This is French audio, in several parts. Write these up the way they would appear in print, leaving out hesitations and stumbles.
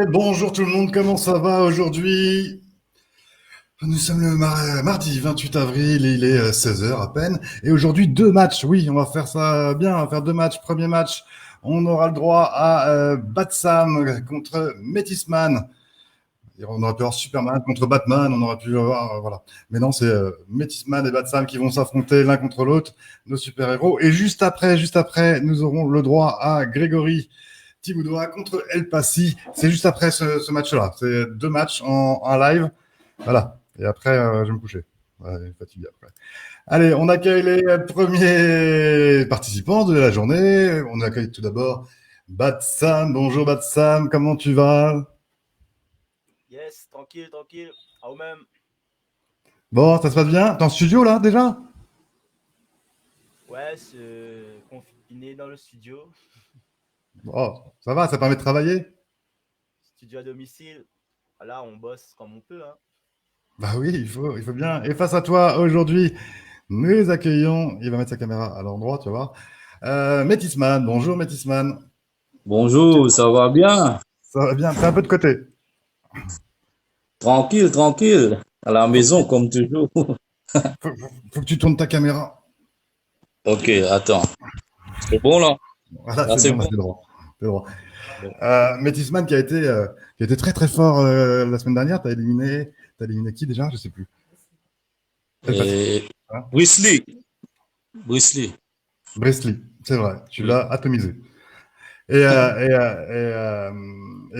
Bonjour tout le monde, comment ça va aujourd'hui? Nous sommes le mardi 28 avril et il est 16 heures à peine. Et aujourd'hui, deux matchs. Oui, on va faire ça bien. On va faire deux matchs. Premier match, on aura le droit à Batsam contre Metisman. Et on aurait pu avoir Superman contre Batman. On aurait pu avoir, voilà. Mais non, c'est Metisman et Batsam qui vont s'affronter l'un contre l'autre, nos super-héros. Et juste après, nous aurons le droit à Grégory Thiboudois contre El Passy. C'est juste après ce match-là. C'est deux matchs en live. Voilà. Et après, je vais me coucher. Ouais, fatigué après. Allez, on accueille les premiers participants de la journée. On accueille tout d'abord Batsam. Bonjour Batsam, comment tu vas? Yes, tranquille, tranquille. À vous-même. Bon, ça se passe bien? T'es en studio là déjà? Ouais, c'est confiné dans le studio. Oh, ça va, ça permet de travailler? Studio à domicile. Là, on bosse comme on peut, hein. Bah oui, il faut bien. Et face à toi, aujourd'hui, nous accueillons, il va mettre sa caméra à l'endroit, tu vas voir, Métisman. Bonjour Métisman. Bonjour, ça va bien? Ça va bien, t'es un peu de côté. Tranquille, tranquille. À la Faut que maison, tu, comme toujours. faut que tu tournes ta caméra. Ok, attends. C'est bon là? Voilà, Là, c'est c'est bon, là, bon? t'es droit. T'es droit. Métisman qui a été très très fort la semaine dernière. T'as éliminé qui déjà? Je sais plus. Elle passe. Et... Hein. Wesley. Wesley. Bresley, c'est vrai. Tu Oui. l'as atomisé. Et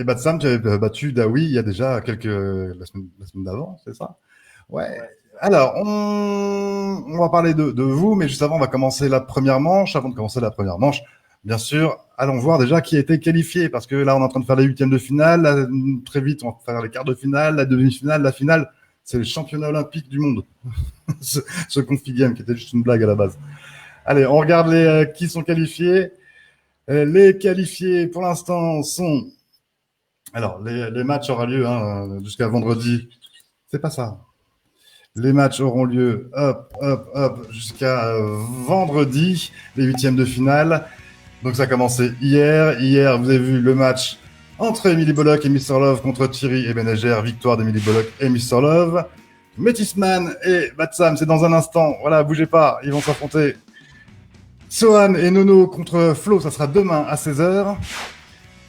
Batsam, tu avais battu Dawi il y a déjà la semaine d'avant, c'est ça? Ouais. Ouais. Alors, on va parler de vous, mais juste avant, on va commencer la première manche. Avant de commencer la première manche, bien sûr, allons voir déjà qui a été qualifié, parce que là, on est en train de faire les huitièmes de finale. Là, très vite, on va faire les quarts de finale, la demi-finale, la finale. C'est le championnat olympique du monde. ce Config Game, qui était juste une blague à la base. Allez, on regarde qui sont qualifiés. Les qualifiés, pour l'instant, sont... Alors, les matchs auront lieu jusqu'à vendredi. C'est pas ça. Les matchs auront lieu, jusqu'à vendredi, les huitièmes de finale. Donc ça a commencé hier. Hier, vous avez vu le match entre Emily Bollock et Mr. Love contre Thierry et Benager. Victoire d'Emily Bollock et Mr. Love. Metisman et Batsam, c'est dans un instant. Voilà, bougez pas, ils vont s'affronter. Sohan et Nono contre Flo, ça sera demain à 16h.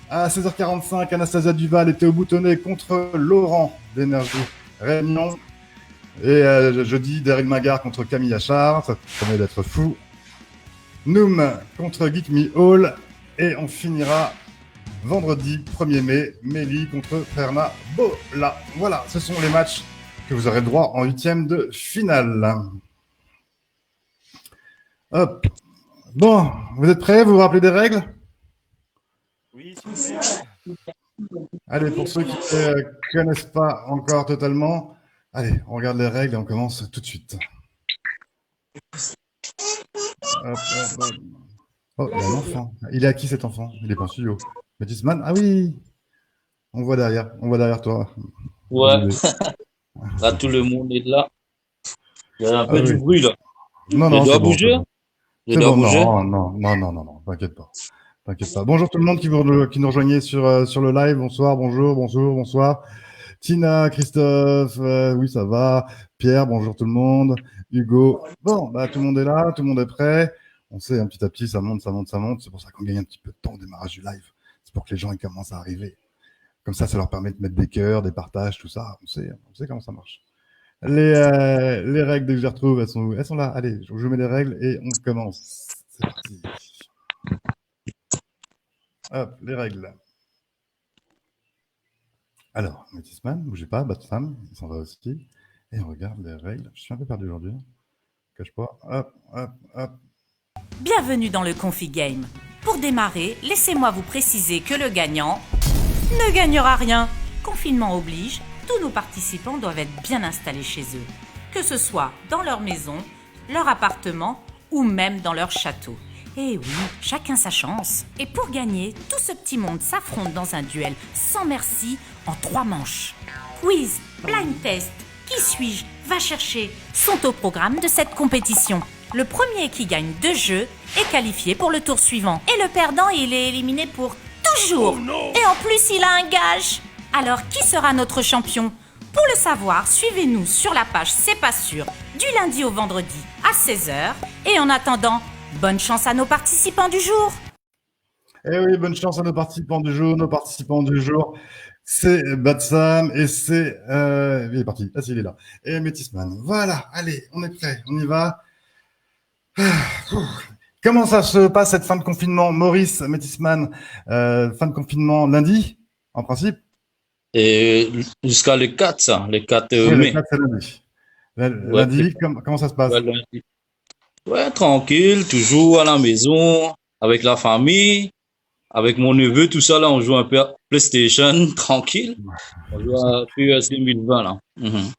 À 16h45, Anastasia Duval et Théo Boutonnet contre Laurent d'Énergie Réunion. Et jeudi, Daryl Magar contre Camille Achard, ça promet d'être fou. Noom contre Geek Me Hall. Et on finira vendredi 1er mai, Mélie contre Ferna Bola. Voilà, ce sont les matchs que vous aurez droit en huitième de finale. Hop. Bon, vous êtes prêts? Vous vous rappelez des règles? Oui, s'il vous plaît. Allez, pour ceux qui ne connaissent pas encore totalement, allez, on regarde les règles et on commence tout de suite. Hop, hop, hop. Oh, il y a un enfant. Il est à qui cet enfant? Il est pas en studio. Metisman? Ah oui, on voit derrière toi. Ouais, là, tout le monde est là. Il y a un Ah peu du oui. bruit là. Non, Je non, dois c'est bon, c'est bouger? bon. Je C'est dois bon, bouger? non, non, non, non, non, non, t'inquiète pas. T'inquiète pas. Bonjour tout le monde qui nous rejoignez sur le live. Bonsoir, bonjour, bonjour, bonsoir. Tina, Christophe, oui, ça va. Pierre, bonjour tout le monde. Hugo, bon, bah, tout le monde est là, tout le monde est prêt. On sait, petit à petit, ça monte, ça monte, ça monte. C'est pour ça qu'on gagne un petit peu de temps au démarrage du live. C'est pour que les gens ils commencent à arriver. Comme ça leur permet de mettre des cœurs, des partages, tout ça. On sait comment ça marche. Les règles, dès que je les retrouve, elles sont où? Elles sont là. Allez, je mets les règles et on commence. C'est parti. Hop, les règles. Alors, Métisman, bougez pas, Batsam, il s'en va aussi. Et on regarde les règles. Je suis un peu perdu aujourd'hui. Cache pas. Hop, hop, hop. Bienvenue dans le Config Game. Pour démarrer, laissez-moi vous préciser que le gagnant ne gagnera rien. Confinement oblige, tous nos participants doivent être bien installés chez eux, que ce soit dans leur maison, leur appartement ou même dans leur château. Eh oui, chacun sa chance. Et pour gagner, tout ce petit monde s'affronte dans un duel sans merci en 3 manches. Quiz, blind test, qui suis-je, va chercher, sont au programme de cette compétition. Le premier qui gagne 2 jeux est qualifié pour le tour suivant. Et le perdant, il est éliminé pour Toujours. Et en plus, il a un gage. Alors, qui sera notre champion? Pour le savoir, suivez-nous sur la page C'est pas sûr, du lundi au vendredi à 16h. Et en attendant, bonne chance à nos participants du jour. Eh oui, bonne chance à nos participants du jour. Nos participants du jour, c'est Batsam et c'est... il est parti. Ah, si, il est là. Et Métisman. Voilà, allez, on est prêt. On y va. Comment ça se passe cette fin de confinement, Maurice Métisman? Fin de confinement lundi, en principe? Et jusqu'à le 4, ça, le 4 Oui, mai. le 4, c'est lundi. Ouais, Lundi, comment ça se passe? ouais, lundi. Ouais, tranquille, toujours à la maison, avec la famille, avec mon neveu, tout ça, là, on joue un peu à PlayStation, tranquille. On joue à PES 2020, là. Mhm.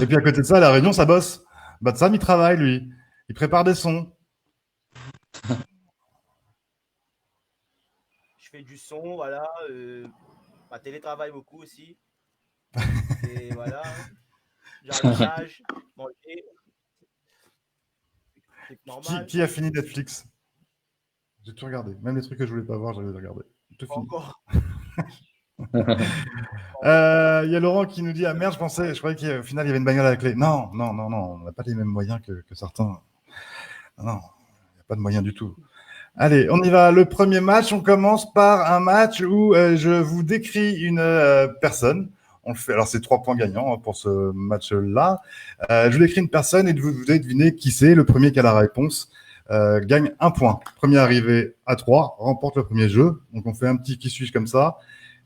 Et puis à côté de ça, à la Réunion, ça bosse. Batsam, il travaille, lui. Il prépare des sons. Je fais du son, voilà. Ma télétravaille beaucoup aussi. Et voilà. Jardinage, manger. C'est normal. Qui a fini Netflix? J'ai tout regardé. Même les trucs que je voulais pas voir, j'avais regardé. Tout Pas fini. encore. Il y a Laurent qui nous dit ah merde, je croyais qu'au final il y avait une bagnole à la clé. Non, on n'a pas les mêmes moyens que certains. Non, il n'y a pas de moyens du tout. Allez, on y va. Le premier match, on commence par un match où je vous décris une personne. On le fait. Alors c'est 3 points gagnants pour ce match-là. Je vous décris une personne et vous devez deviner qui c'est. Le premier qui a la réponse gagne 1 point. Premier arrivé à 3 remporte le premier jeu. Donc on fait un petit qui suis-je comme ça.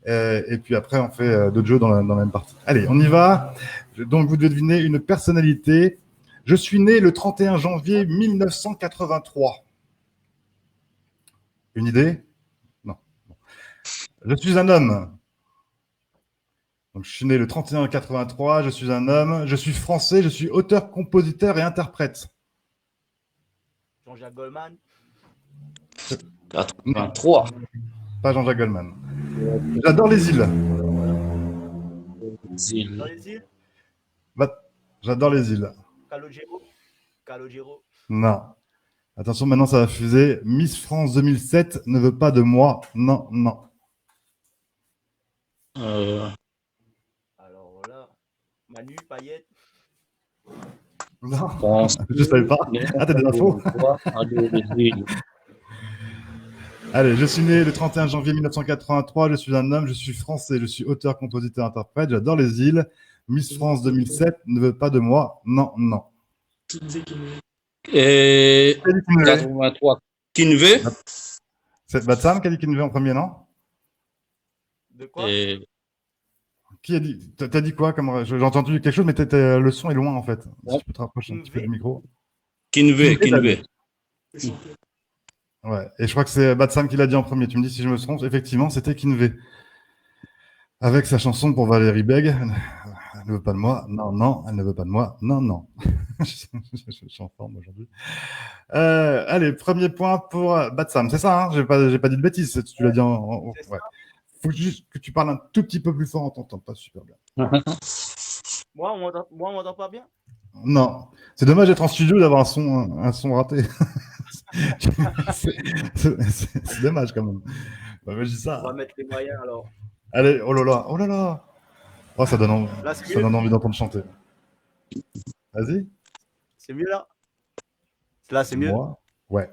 Et puis après, on fait d'autres jeux dans la même partie. Allez, on y va. Donc, vous devez deviner une personnalité. Je suis né le 31 janvier 1983. Une idée? Non. Je suis un homme. Donc, je suis né le 31 83. Je suis un homme. Je suis français. Je suis auteur, compositeur et interprète. Jean-Jacques Goldman. 83. Pas Jean-Jacques Goldman. J'adore les îles. Zil. Dans les îles. J'adore les îles. Calogero. Non. Attention, maintenant ça va fuser. Miss France 2007 ne veut pas de moi. Non. Alors là, Manu, Payette. Non, France. je savais pas. Ah, t'as des infos? Allez, je suis né le 31 janvier 1983, je suis un homme, je suis français, je suis auteur, compositeur, interprète, j'adore les îles. Miss France 2007 ne veut pas de moi. Non. Et 83. Kinvé. C'est Batsam qui a dit Kinvé en premier, non? De quoi? Et Qui a dit? T'as dit quoi? J'ai entendu quelque chose, mais le son est loin en fait. Si tu peux te rapprocher un petit peu du micro. Kinvé. Ouais, et je crois que c'est Batsam qui l'a dit en premier. Tu me dis si je me trompe. Effectivement, c'était Kinvé. Avec sa chanson pour Valérie Beg. Elle ne veut pas de moi. Non, elle ne veut pas de moi. Non. je suis en forme aujourd'hui. Allez, premier point pour Batsam. C'est ça, hein? J'ai pas dit de bêtises. Tu l'as dit ouais. Faut juste que tu parles un tout petit peu plus fort, on t'entend pas super bien. Moi, on m'entend pas bien? Non. C'est dommage d'être en studio et d'avoir un son raté. c'est dommage quand même. Bah, je dis ça. On va mettre les moyens alors. Allez, oh là là. Oh, ça donne envie d'entendre chanter. Vas-y. C'est mieux là? Là, c'est mieux? Moi, ouais.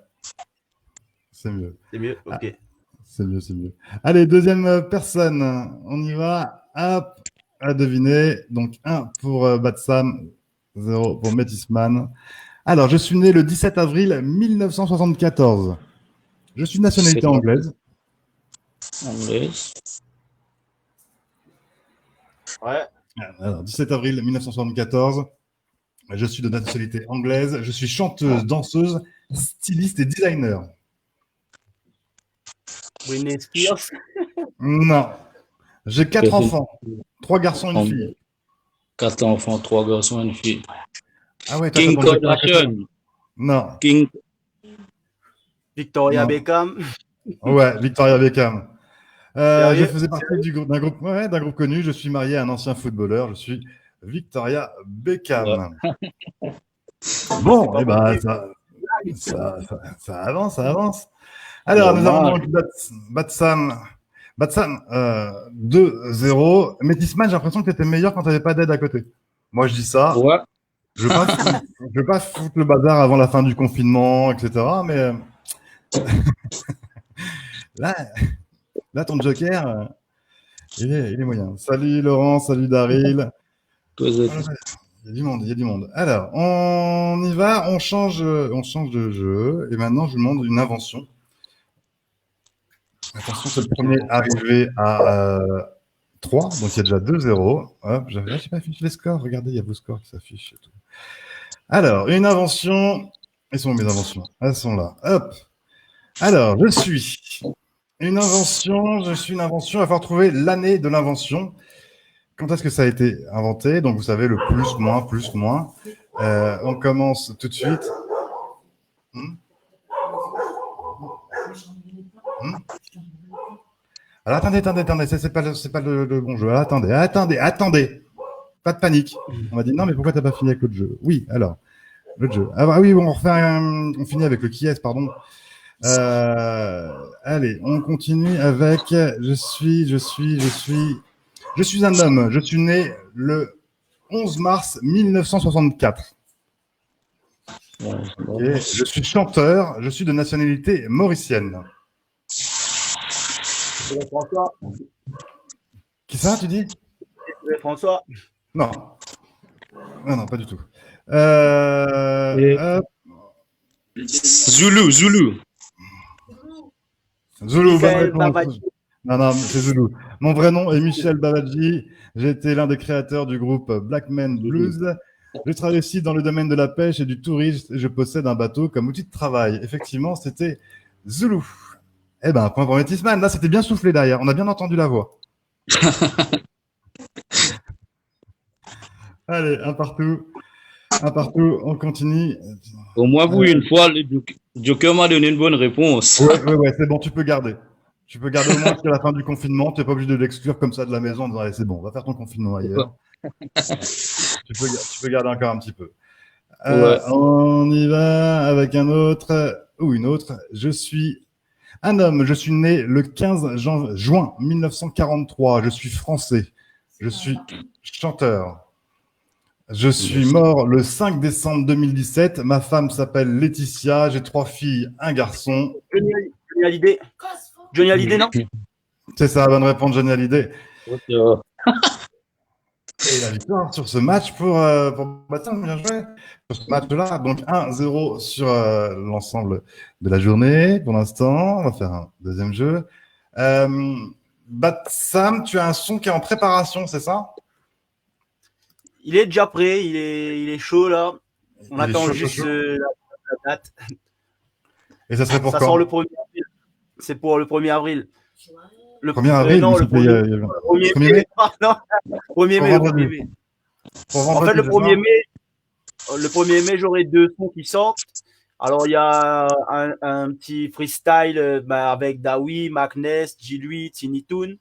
C'est mieux. C'est mieux, ok. Ah, c'est mieux. Allez, deuxième personne. On y va. Hop, à deviner. Donc, 1 pour Batsam, 0 pour Métisman. Alors, je suis né le 17 avril 1974. Je suis de nationalité anglaise. Ouais. Alors, 17 avril 1974. Je suis de nationalité anglaise. Je suis chanteuse, danseuse, styliste et designer. Britney Spears. Non. J'ai 4 enfants. 3 garçons et une fille. 4 enfants, 3 garçons et une fille. Ah ouais, Kim Kardashian. Non. Victoria Beckham. Ouais, Victoria Beckham. Je faisais partie d'un groupe connu. Je suis marié à un ancien footballeur. Je suis Victoria Beckham. Ouais. Bon, et ben ça avance. Alors, nous avons Dommage. donc Batsam. Batsam, 2-0. Métisman, j'ai l'impression que tu étais meilleur quand tu n'avais pas d'aide à côté. Moi, je dis ça. Ouais. Je veux pas foutre le bazar avant la fin du confinement, etc. Mais là, ton joker, il est moyen. Salut Laurent, salut Daryl. Toi, Il y a du monde, il y a du monde. Alors, on y va, on change de jeu. Et maintenant, je vous demande une invention. Attention, c'est le premier arrivé à 3, donc il y a déjà 2-0. Hop, je n'ai pas affiché les scores. Regardez, il y a vos scores qui s'affichent. Et tout. Alors, une invention. Elles sont où mes inventions? Elles sont là. Hop. Alors, je suis une invention. Il va falloir trouver l'année de l'invention. Quand est-ce que ça a été inventé? Donc, vous savez, le plus, moins. On commence tout de suite. Alors, attendez, c'est pas le bon jeu. Alors, attendez. Pas de panique. On m'a dit, non, mais pourquoi t'as pas fini avec l'autre jeu? Oui, alors, l'autre jeu. Ah bah oui, bon, on finit avec le qui est, pardon. Allez, on continue avec, je suis un homme. Je suis né le 11 mars 1964. Okay. Je suis chanteur. Je suis de nationalité mauricienne. François. Qui ça, tu dis? François. Non, pas du tout. Zulu. Zulu, bonne réponse. Non, c'est Zulu. Mon vrai nom est Michel Babadji. J'ai été l'un des créateurs du groupe Black Men Blues. Je travaille aussi dans le domaine de la pêche et du tourisme et je possède un bateau comme outil de travail. Effectivement, c'était Zulu. Eh ben, point pour Métisman. Là, c'était bien soufflé derrière. On a bien entendu la voix. Allez, un partout. On continue. Au moins, pour une fois, le Joker m'a donné une bonne réponse. Ouais, c'est bon, tu peux garder. Tu peux garder au moins jusqu'à la fin du confinement. Tu n'es pas obligé de l'exclure comme ça de la maison en disant, allez, c'est bon, va faire ton confinement ailleurs. tu peux garder encore un petit peu. Ouais. On y va avec un autre ou une autre. Je suis un homme. Je suis né le 15 juin 1943. Je suis français. Je suis chanteur. Je suis mort le 5 décembre 2017. Ma femme s'appelle Laetitia. J'ai 3 filles, un garçon. Johnny Hallyday, non? C'est ça, bonne réponse, Johnny Hallyday. Et la victoire sur ce match pour Bastien, bien joué. Sur ce match-là, donc 1-0 sur l'ensemble de la journée. Pour l'instant, on va faire un deuxième jeu. Sam, tu as un son qui est en préparation, c'est ça? Il est déjà prêt, il est chaud là. On attend juste la date. Et ça serait pour ça quand? sort le 1er avril. C'est pour le 1er avril. Le 1er avril, non, le 1er mai. Non, 1er mai, le 1er mai. En fait, le 1er mai, j'aurai 2 sons qui sortent. Alors, il y a un petit freestyle avec Dawi, Macness, G8, Tinitoon.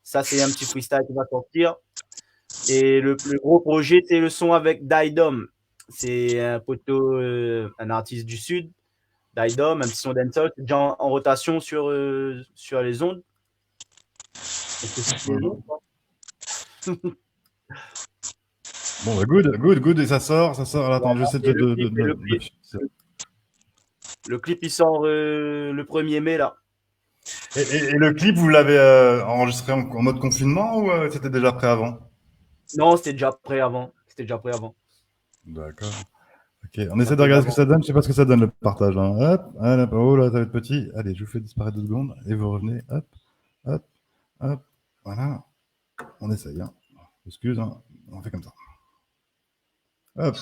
Ça, c'est un petit freestyle qui va sortir. Et le plus gros projet, c'est le son avec Daidom. C'est un poteau, un artiste du Sud. Daidom, un petit son dancehall, c'est déjà en rotation sur les ondes. Bon, bah, good. Et ça sort. Attends, j'essaie le clip, il sort le 1er mai, là. Et le clip, vous l'avez enregistré en mode confinement ou c'était déjà prêt avant? Non, c'était déjà prêt avant. D'accord. Ok, on essaie de regarder ce que ça donne. Je sais pas ce que ça donne le partage. Hein. Hop, oh là, ça va être petit. Allez, je vous fais disparaître 2 secondes et vous revenez. Hop. Voilà. On essaye. Hein. Excuse, hein. On fait comme ça. Hop.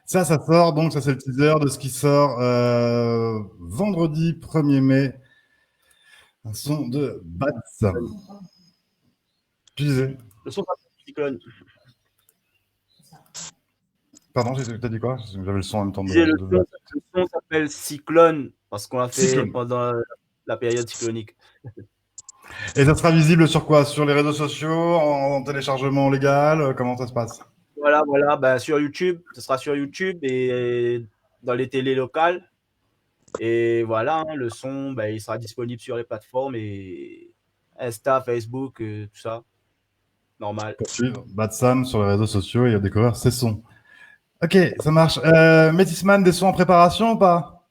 Ça sort, donc ça c'est le teaser de ce qui sort vendredi 1er mai. Un son de Bats. Tu disais. Le son de Cyclone. Pardon, t'as dit quoi? J'avais le son en même temps Le son s'appelle Cyclone parce qu'on l'a fait Cyclone. pendant la période cyclonique. Et ça sera visible sur quoi? Sur les réseaux sociaux, en téléchargement légal? Comment ça se passe? Voilà, ben, sur YouTube, ce sera sur YouTube et dans les télés locales. Et voilà, hein, le son, ben, il sera disponible sur les plateformes et Insta, Facebook, tout ça. Normal. Pour suivre Bad Sam sur les réseaux sociaux et à découvrir ses sons. Ok, ça marche. Métisman, des sons en préparation ou pas?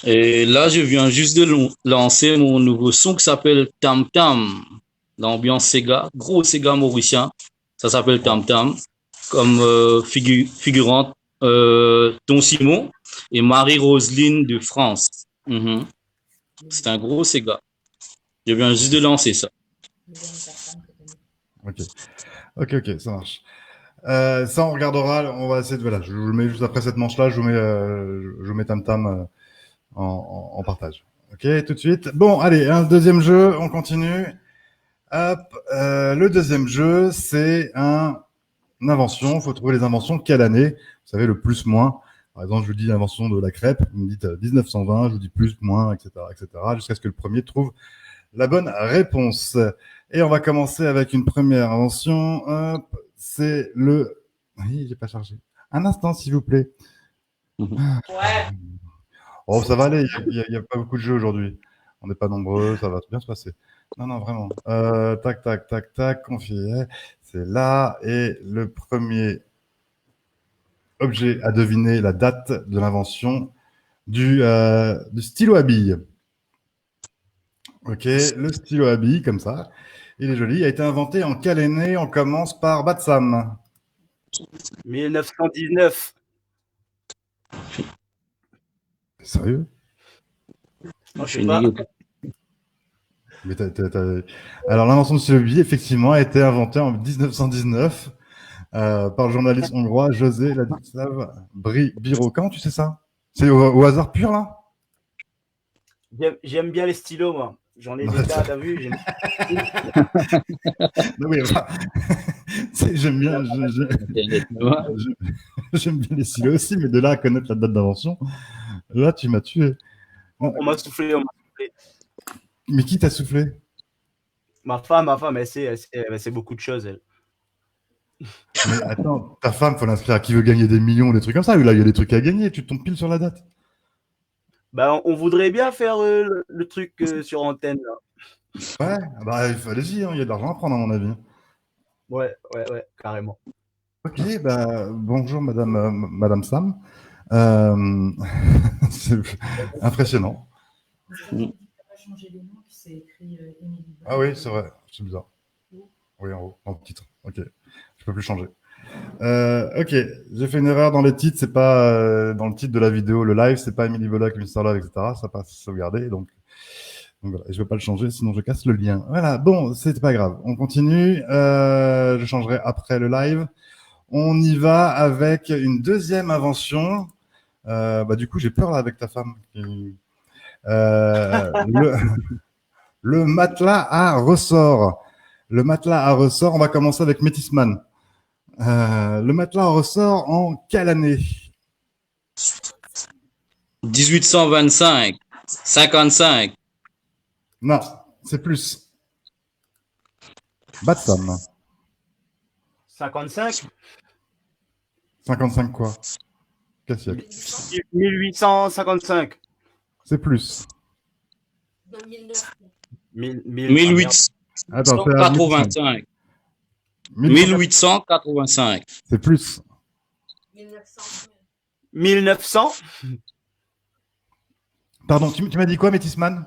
Et là, je viens juste de lancer mon nouveau son qui s'appelle Tam Tam. L'ambiance Sega, gros Sega mauricien. Ça s'appelle Tam Tam. Comme figurante Don Simon et Marie-Roseline de France. C'est un gros Sega. Je viens juste de lancer ça. Ok, ça marche. Ça, on regardera. On va essayer de. Voilà, je vous le mets juste après cette manche-là. Je vous mets Tam Tam en partage. Ok, tout de suite. Bon, allez, un deuxième jeu. On continue. Hop. Le deuxième jeu, c'est une invention. Il faut trouver les inventions. Quelle année? Vous savez, le plus, moins. Par exemple, je vous dis l'invention de la crêpe. Vous me dites 1920. Je vous dis plus, moins, etc., jusqu'à ce que le premier trouve la bonne réponse. Et on va commencer avec une première invention. Hop, c'est le... Oui, j'ai pas chargé. Un instant, s'il vous plaît. Ouais. Oh, ça va aller. Il y a pas beaucoup de jeux aujourd'hui. On n'est pas nombreux. Ça va bien se passer. Non, vraiment. Tac. Confier. C'est là. Et le premier objet à deviner la date de l'invention du stylo à billes. Ok, le stylo à billes, comme ça. Il est joli. Il a été inventé en quelle année? On commence par Batsam. 1919. Sérieux? Non, je sais pas. Mais Alors, l'invention du stylo à billes, effectivement, a été inventée en 1919 par le journaliste hongrois José Ladislav Biro. Comment tu sais ça? C'est au hasard pur, là? J'aime bien les stylos, moi. J'en ai déjà, t'as vu? Non, oui, enfin, j'aime bien, j'aime bien les stylos aussi, mais de là à connaître la date d'invention, là, tu m'as tué. On m'a soufflé. Mais qui t'a soufflé? Ma femme, elle sait beaucoup de choses, elle. Mais attends, ta femme, faut l'inscrire à qui veut gagner des millions, des trucs comme ça. Là, il y a des trucs à gagner, tu tombes pile sur la date. Bah, on voudrait bien faire le truc sur antenne, là. Ouais, bah, allez-y, hein, il y a de l'argent à prendre, à mon avis. Ouais, carrément. Ok, bah, bonjour, madame Sam. C'est impressionnant. Ah oui, c'est vrai, c'est bizarre. Oui, en haut, en titre. Ok, je peux plus changer. Ok, j'ai fait une erreur dans les titres, c'est pas dans le titre de la vidéo, le live, c'est pas Emily Bollock, Mr. Love, etc. Ça passe sauvegardé, donc voilà, je vais pas le changer, sinon je casse le lien. Voilà, bon, c'est pas grave, on continue. Je changerai après le live. On y va avec une deuxième invention. Du coup, j'ai peur là avec ta femme. Le matelas à ressort. Le matelas à ressort, on va commencer avec Métisman. Le matelas à ressort en quelle année? 1825, 55. Non, c'est plus. Batsam. 55. 55 quoi? Quel siècle? 1855. C'est plus. 1885. 1885. C'est plus. 1900. Pardon, tu m'as dit quoi, Métisman?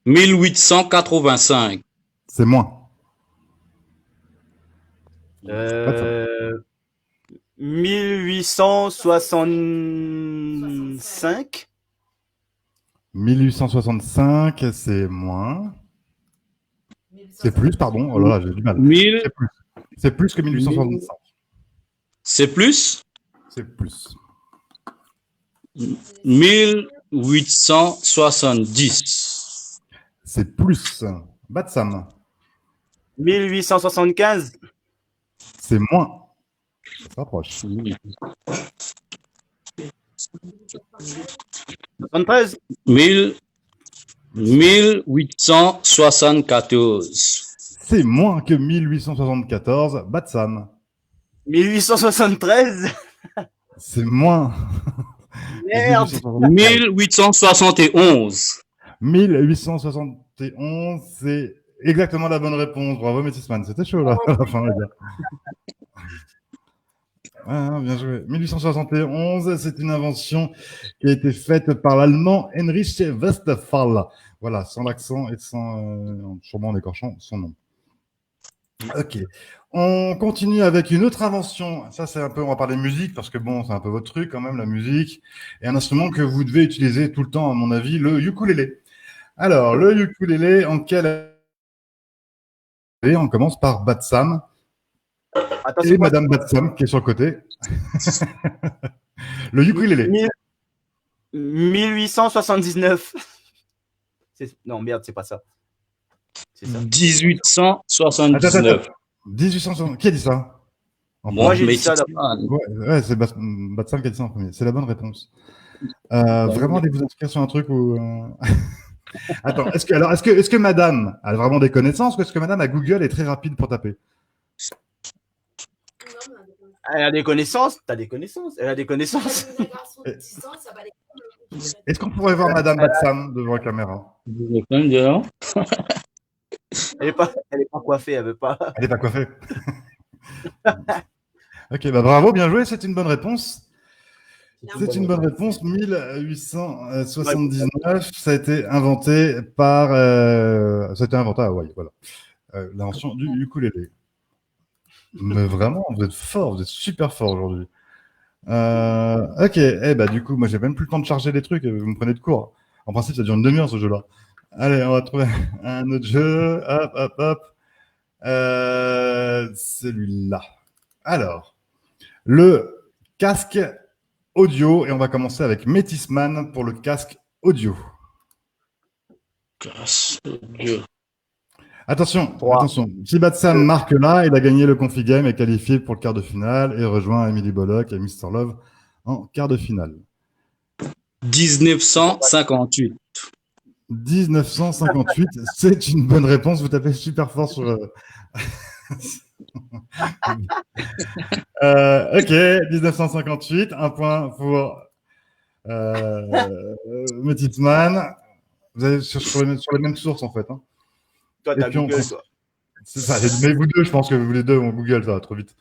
1885. C'est moins. 1865. 1865, c'est moins. C'est plus, pardon. Oh là là, j'ai du mal. C'est plus que 1865. C'est plus? C'est plus. 1870. C'est plus. Batsam. 1875. C'est moins. Ça se rapproche. 73. 1874. C'est moins que 1874. Batsam. 1873. C'est moins. Merde. 1871. 1871, c'est exactement la bonne réponse. Bravo, Métisman. C'était chaud, là, à la fin, les gars. Ah, bien joué. 1871, c'est une invention qui a été faite par l'allemand Heinrich Westphal. Voilà, sans l'accent et sans, sûrement en écorchant son nom. Ok. On continue avec une autre invention. Ça, c'est un peu, on va parler musique parce que bon, c'est un peu votre truc quand même, la musique. Et un instrument que vous devez utiliser tout le temps, à mon avis, le ukulélé. Alors, le ukulélé, en quelle année? On commence par Batsam. Attends, Et Madame Batsam qui est sur le côté. Le ukulélé. 1879. Non, merde, c'est pas ça. C'est ça. 1879. Attends. 1860. Qui a dit ça? Moi, j'ai dit ça. Ouais, c'est Batsam qui a dit ça en premier. C'est la bonne réponse. Vraiment, allez-vous inscrire sur un truc où. Attends, est-ce que Madame a vraiment des connaissances ou est-ce que Madame a Google est très rapide pour taper? Elle a des connaissances. T'as des connaissances. Elle a des connaissances. Est-ce qu'on pourrait voir Madame Batsam devant la caméra? Elle est pas coiffée. Elle veut pas. Elle n'est pas coiffée. Ok, bah bravo, bien joué. C'est une bonne réponse. C'est une bonne réponse. 1879, ça a été inventé par. Ça a été inventé à Hawaï, voilà. L'invention du ukulélé. Mais vraiment, vous êtes fort, vous êtes super fort aujourd'hui. Ok, du coup, moi j'ai même plus le temps de charger les trucs, vous me prenez de court. En principe, ça dure une demi-heure ce jeu-là. Allez, on va trouver un autre jeu. Hop. Celui-là. Alors, le casque audio, et on va commencer avec Métisman pour le casque audio. Casque audio. Attention. Si Batsam marque là, il a gagné le Configame et est qualifié pour le quart de finale et rejoint Emily Bollock et Mr. Love en quart de finale. 1958. 1958, c'est une bonne réponse. Vous tapez super fort sur. Ok, 1958, un point pour Métisman. Vous avez sur les mêmes sources en fait. Hein. Toi, t'as Google, toi. C'est ça. Mais vous deux, je pense que vous les deux ont Google, ça va trop vite.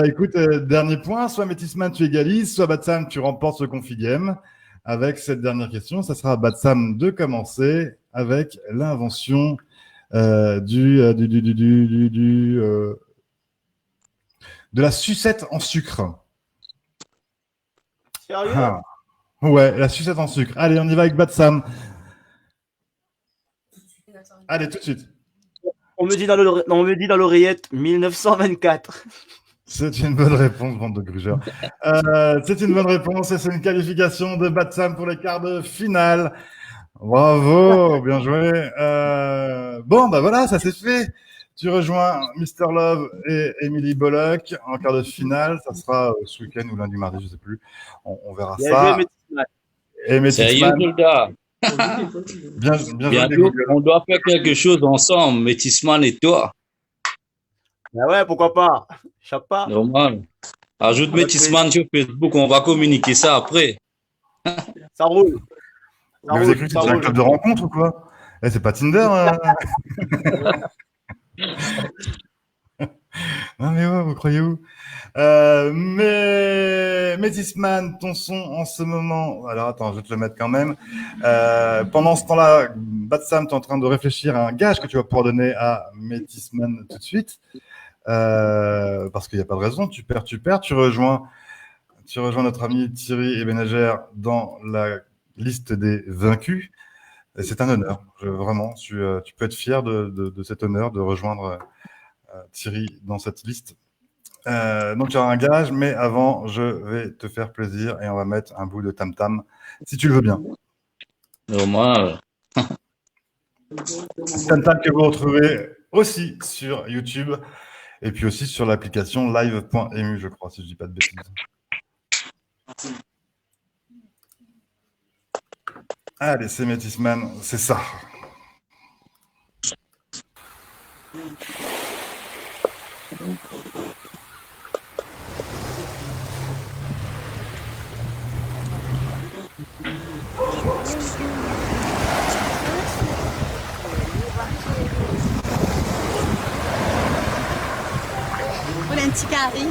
Écoute, dernier point. Soit Métisman, tu égalises, soit Batsam, tu remportes ce Configame. Avec cette dernière question, ça sera à Batsam de commencer avec l'invention de la sucette en sucre. Sérieux? Ouais, la sucette en sucre. Allez, on y va avec Batsam. Allez, tout de suite. On me dit dans l'oreillette 1924. C'est une bonne réponse, bande de grugeurs. C'est une bonne réponse et c'est une qualification de Batsam pour les quarts de finale. Bravo, bien joué. Bon, voilà, ça c'est fait. Tu rejoins Mr. Love et Emily Bollock en quart de finale. Ça sera ce week-end ou lundi, mardi, je sais plus. On verra ça. Et Métisman. Bien joué. On doit faire quelque chose ensemble, Métisman et toi. Ben ouais, pourquoi pas. Chaque pas. Normal. Ajoute Métisman sur Facebook, on va communiquer ça après. Ça roule. Mais vous avez cru que c'était un club de rencontre ou quoi? C'est pas Tinder. Non mais ouais, vous croyez où? Mais Métisman, ton son en ce moment. Alors attends, je vais te le mettre quand même. Pendant ce temps-là, Batsam, tu es en train de réfléchir à un gage que tu vas pouvoir donner à Métisman tout de suite. Parce qu'il n'y a pas de raison, tu perds. Tu rejoins notre ami Thierry Ebenagère dans la liste des vaincus. Et c'est un honneur, vraiment. Tu peux être fier de cet honneur de rejoindre Thierry dans cette liste. Donc, il y aura un gage, mais avant, je vais te faire plaisir et on va mettre un bout de tam-tam, si tu le veux bien. Normal. Tam-tam que vous retrouvez aussi sur YouTube. Et puis aussi sur l'application live.emu, je crois, si je dis pas de bêtises. Allez, c'est Métis Man, c'est ça. On a un petit carré.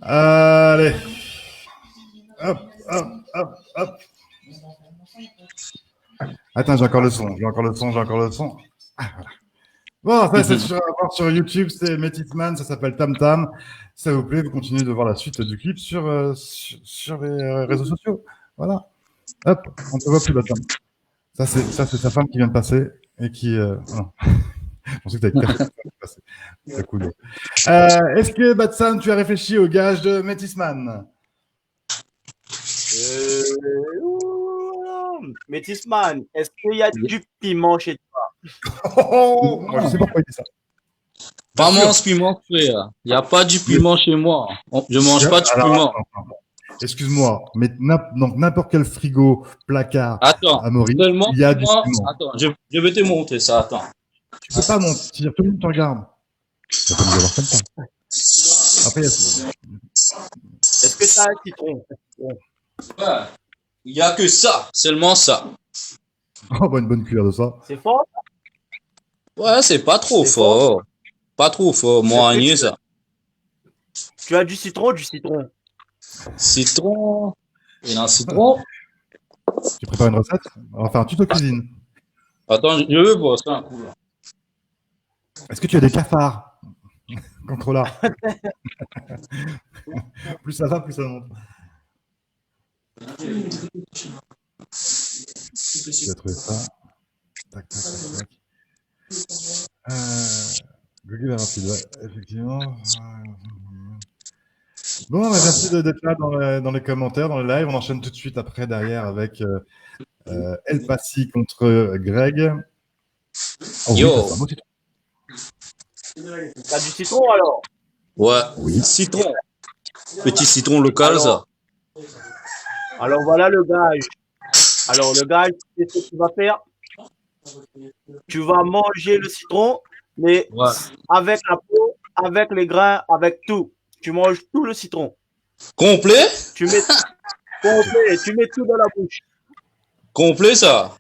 Allez. Hop, hop, hop, hop. Attends, j'ai encore le son. Ah, voilà. Bon, ça, c'est sur YouTube, c'est Métis Man, ça s'appelle Tam Tam. Si ça vous plaît, vous continuez de voir la suite du clip sur les réseaux sociaux. Voilà. Hop, on ne te voit plus, Batam. Ça, c'est sa femme qui vient de passer et qui. Non. Je pensais que tu avais passé. C'est cool. Est-ce que, Batsan, tu as réfléchi au gage de Métis Man? Métis Man, est-ce qu'il y a du piment chez toi? Moi, je sais pas pourquoi il dit ça. Pas mon piment, frère. Il n'y a pas du piment chez moi. Je mange pas du piment. Attends. Excuse-moi, mais n'importe quel frigo, placard à Maurice, il y a du piment. Attends, je vais te montrer ça. Attends. Tu peux pas mentir, tout le monde te regarde. Tu vas pas nous avoir comme ça. Après, est-ce que ça a un citron? Ouais. Il n'y a que ça, seulement ça. Oh, bah, une bonne cuillère de ça. C'est fort? Ouais, c'est pas trop fort. Pas trop fort, moyen ça. Tu as du citron ou du citron? Citron. Et un citron. Tu prépares une recette? On va faire un tuto cuisine. Attends, je veux voir ça un coup là. Est-ce que tu as des cafards? Contrôleur. Plus ça va, plus ça monte. Tu vas trouver ça. Tac. Google est rapide, ouais, effectivement. Bon, merci d'être là dans les commentaires, dans le live. On enchaîne tout de suite après, derrière, avec El Passi contre Greg. Oh, Yo! T'as du citron alors? Ouais, oui. Citron. Petit citron local, alors, ça. Alors voilà le gage. Alors le gage, c'est ce que tu vas faire. Tu vas manger le citron, mais Ouais. avec la peau, avec les grains, avec tout. Tu manges tout le citron. Complet? Tu mets complet, tu mets tout dans la bouche. Complet, ça.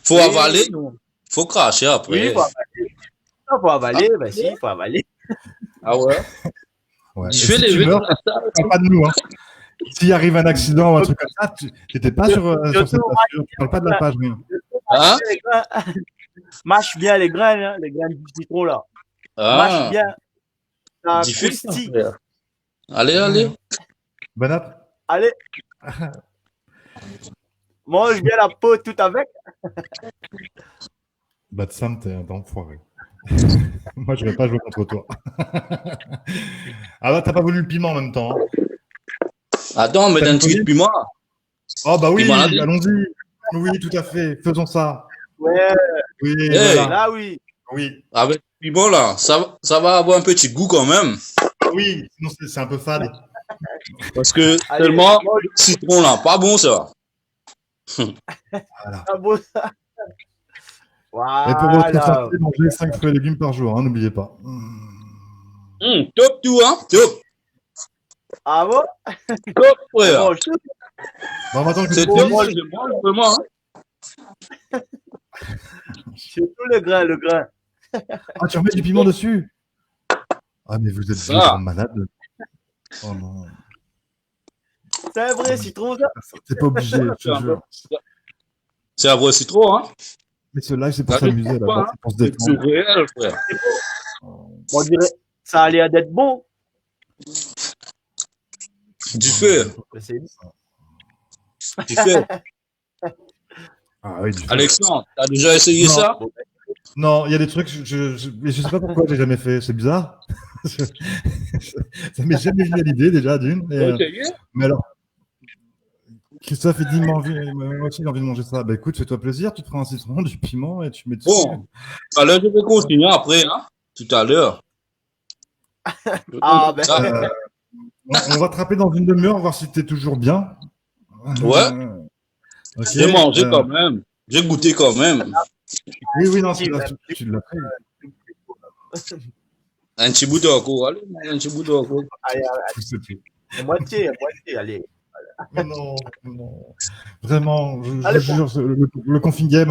Faut Oui. avaler, non? Faut cracher après. Oui, il faut avaler. Il faut avaler, ben si, il faut avaler. Ah ouais? Ouais. Je Et fais si les tu vœux meurs, de la salle. tu parles pas de nous. Hein. S'il arrive un accident ou un truc comme ça, tu n'étais pas sur cette page. Tu parles pas de la page, rien. Hein? Mâche bien les grains, hein, les grains du citron là. Mâche Ah, bien. Ça difficile, croustille. frère. Allez, allez. Bon app. Allez. Mange bien la peau tout avec. Bah, Sam, t'es un enfoiré. Moi, je vais pas jouer contre toi. Ah bah, t'as pas voulu le piment en même temps. Hein. Attends, mais T'as d'un une truc folie piment. Oh bah oui, Piment à la vie. allons-y. Oui, tout à fait. Faisons ça. Ouais, Oui, Hey. voilà. là oui. Oui, Avec le piment, là, ça va avoir un petit goût quand même. oui. Sinon, c'est un peu fade. Parce que Allez, tellement mange le citron, là, pas bon, ça. Voilà. la peau. Et pour votre Voilà. santé, mangez 5 fruits et légumes par jour, hein, n'oubliez pas. Top tout, hein? Top. Ah bon? Top, frère. Mange tout. Bon, maintenant que C'est je top, te dis, je mange vraiment. Hein? C'est tout le grain, le grain. ah, tu remets du piment dessus. Ah, mais vous êtes Ça. vraiment malade. Oh non, C'est un vrai citron, ça. c'est pas obligé, je te jure. C'est un vrai citron, hein? Mais ce live, c'est pour Ça s'amuser, dépend là-bas, pas, c'est pour se C'est détendre. réel, frère. On dirait, ça a l'air d'être bon. Du feu. Mais c'est- Du feu. Ah oui, du feu. Alexandre, t'as déjà essayé Non. ça? Non, il y a des trucs, mais je sais pas pourquoi j'ai jamais fait, c'est bizarre. Ça m'est jamais venu à l'idée, déjà, d'une. T'as essayé? Mais alors, Christophe, il dit, moi aussi, j'ai envie de manger ça. Bah écoute, fais-toi plaisir, tu prends un citron, du piment et tu mets dessus. Bon, tout à l'heure, je vais continuer après, hein? Tout à l'heure. Ah, ben. Ça, On va te rappeler dans une demi-heure, voir si t'es toujours bien. Ouais. Ok. J'ai mangé quand même. J'ai goûté quand même. Oui, non, tu l'as pris. Un petit bout d'orco. Allez, un petit bout d'orco. Allez, Je sais plus. moitié, allez. Mais non, non. Vraiment, je Allez, jure, le config game,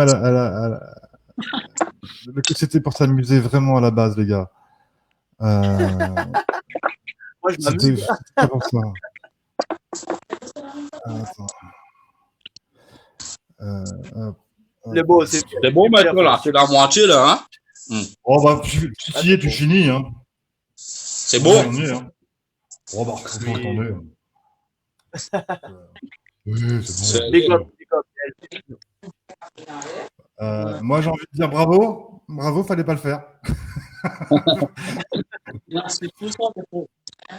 c'était pour s'amuser vraiment à la base, les gars. Moi, je C'était m'amuse. pas pour ça. Attends. Le beau, c'est C'est bon maintenant, là. C'est la moitié, là, hein? Oh, bah, tu y es, tu finis, hein. C'est bon? On y est, hein. Oh, bah, faut attendre. Oui, c'est bon. Big up, big up. Moi, j'ai envie de dire bravo. Bravo, fallait pas le faire.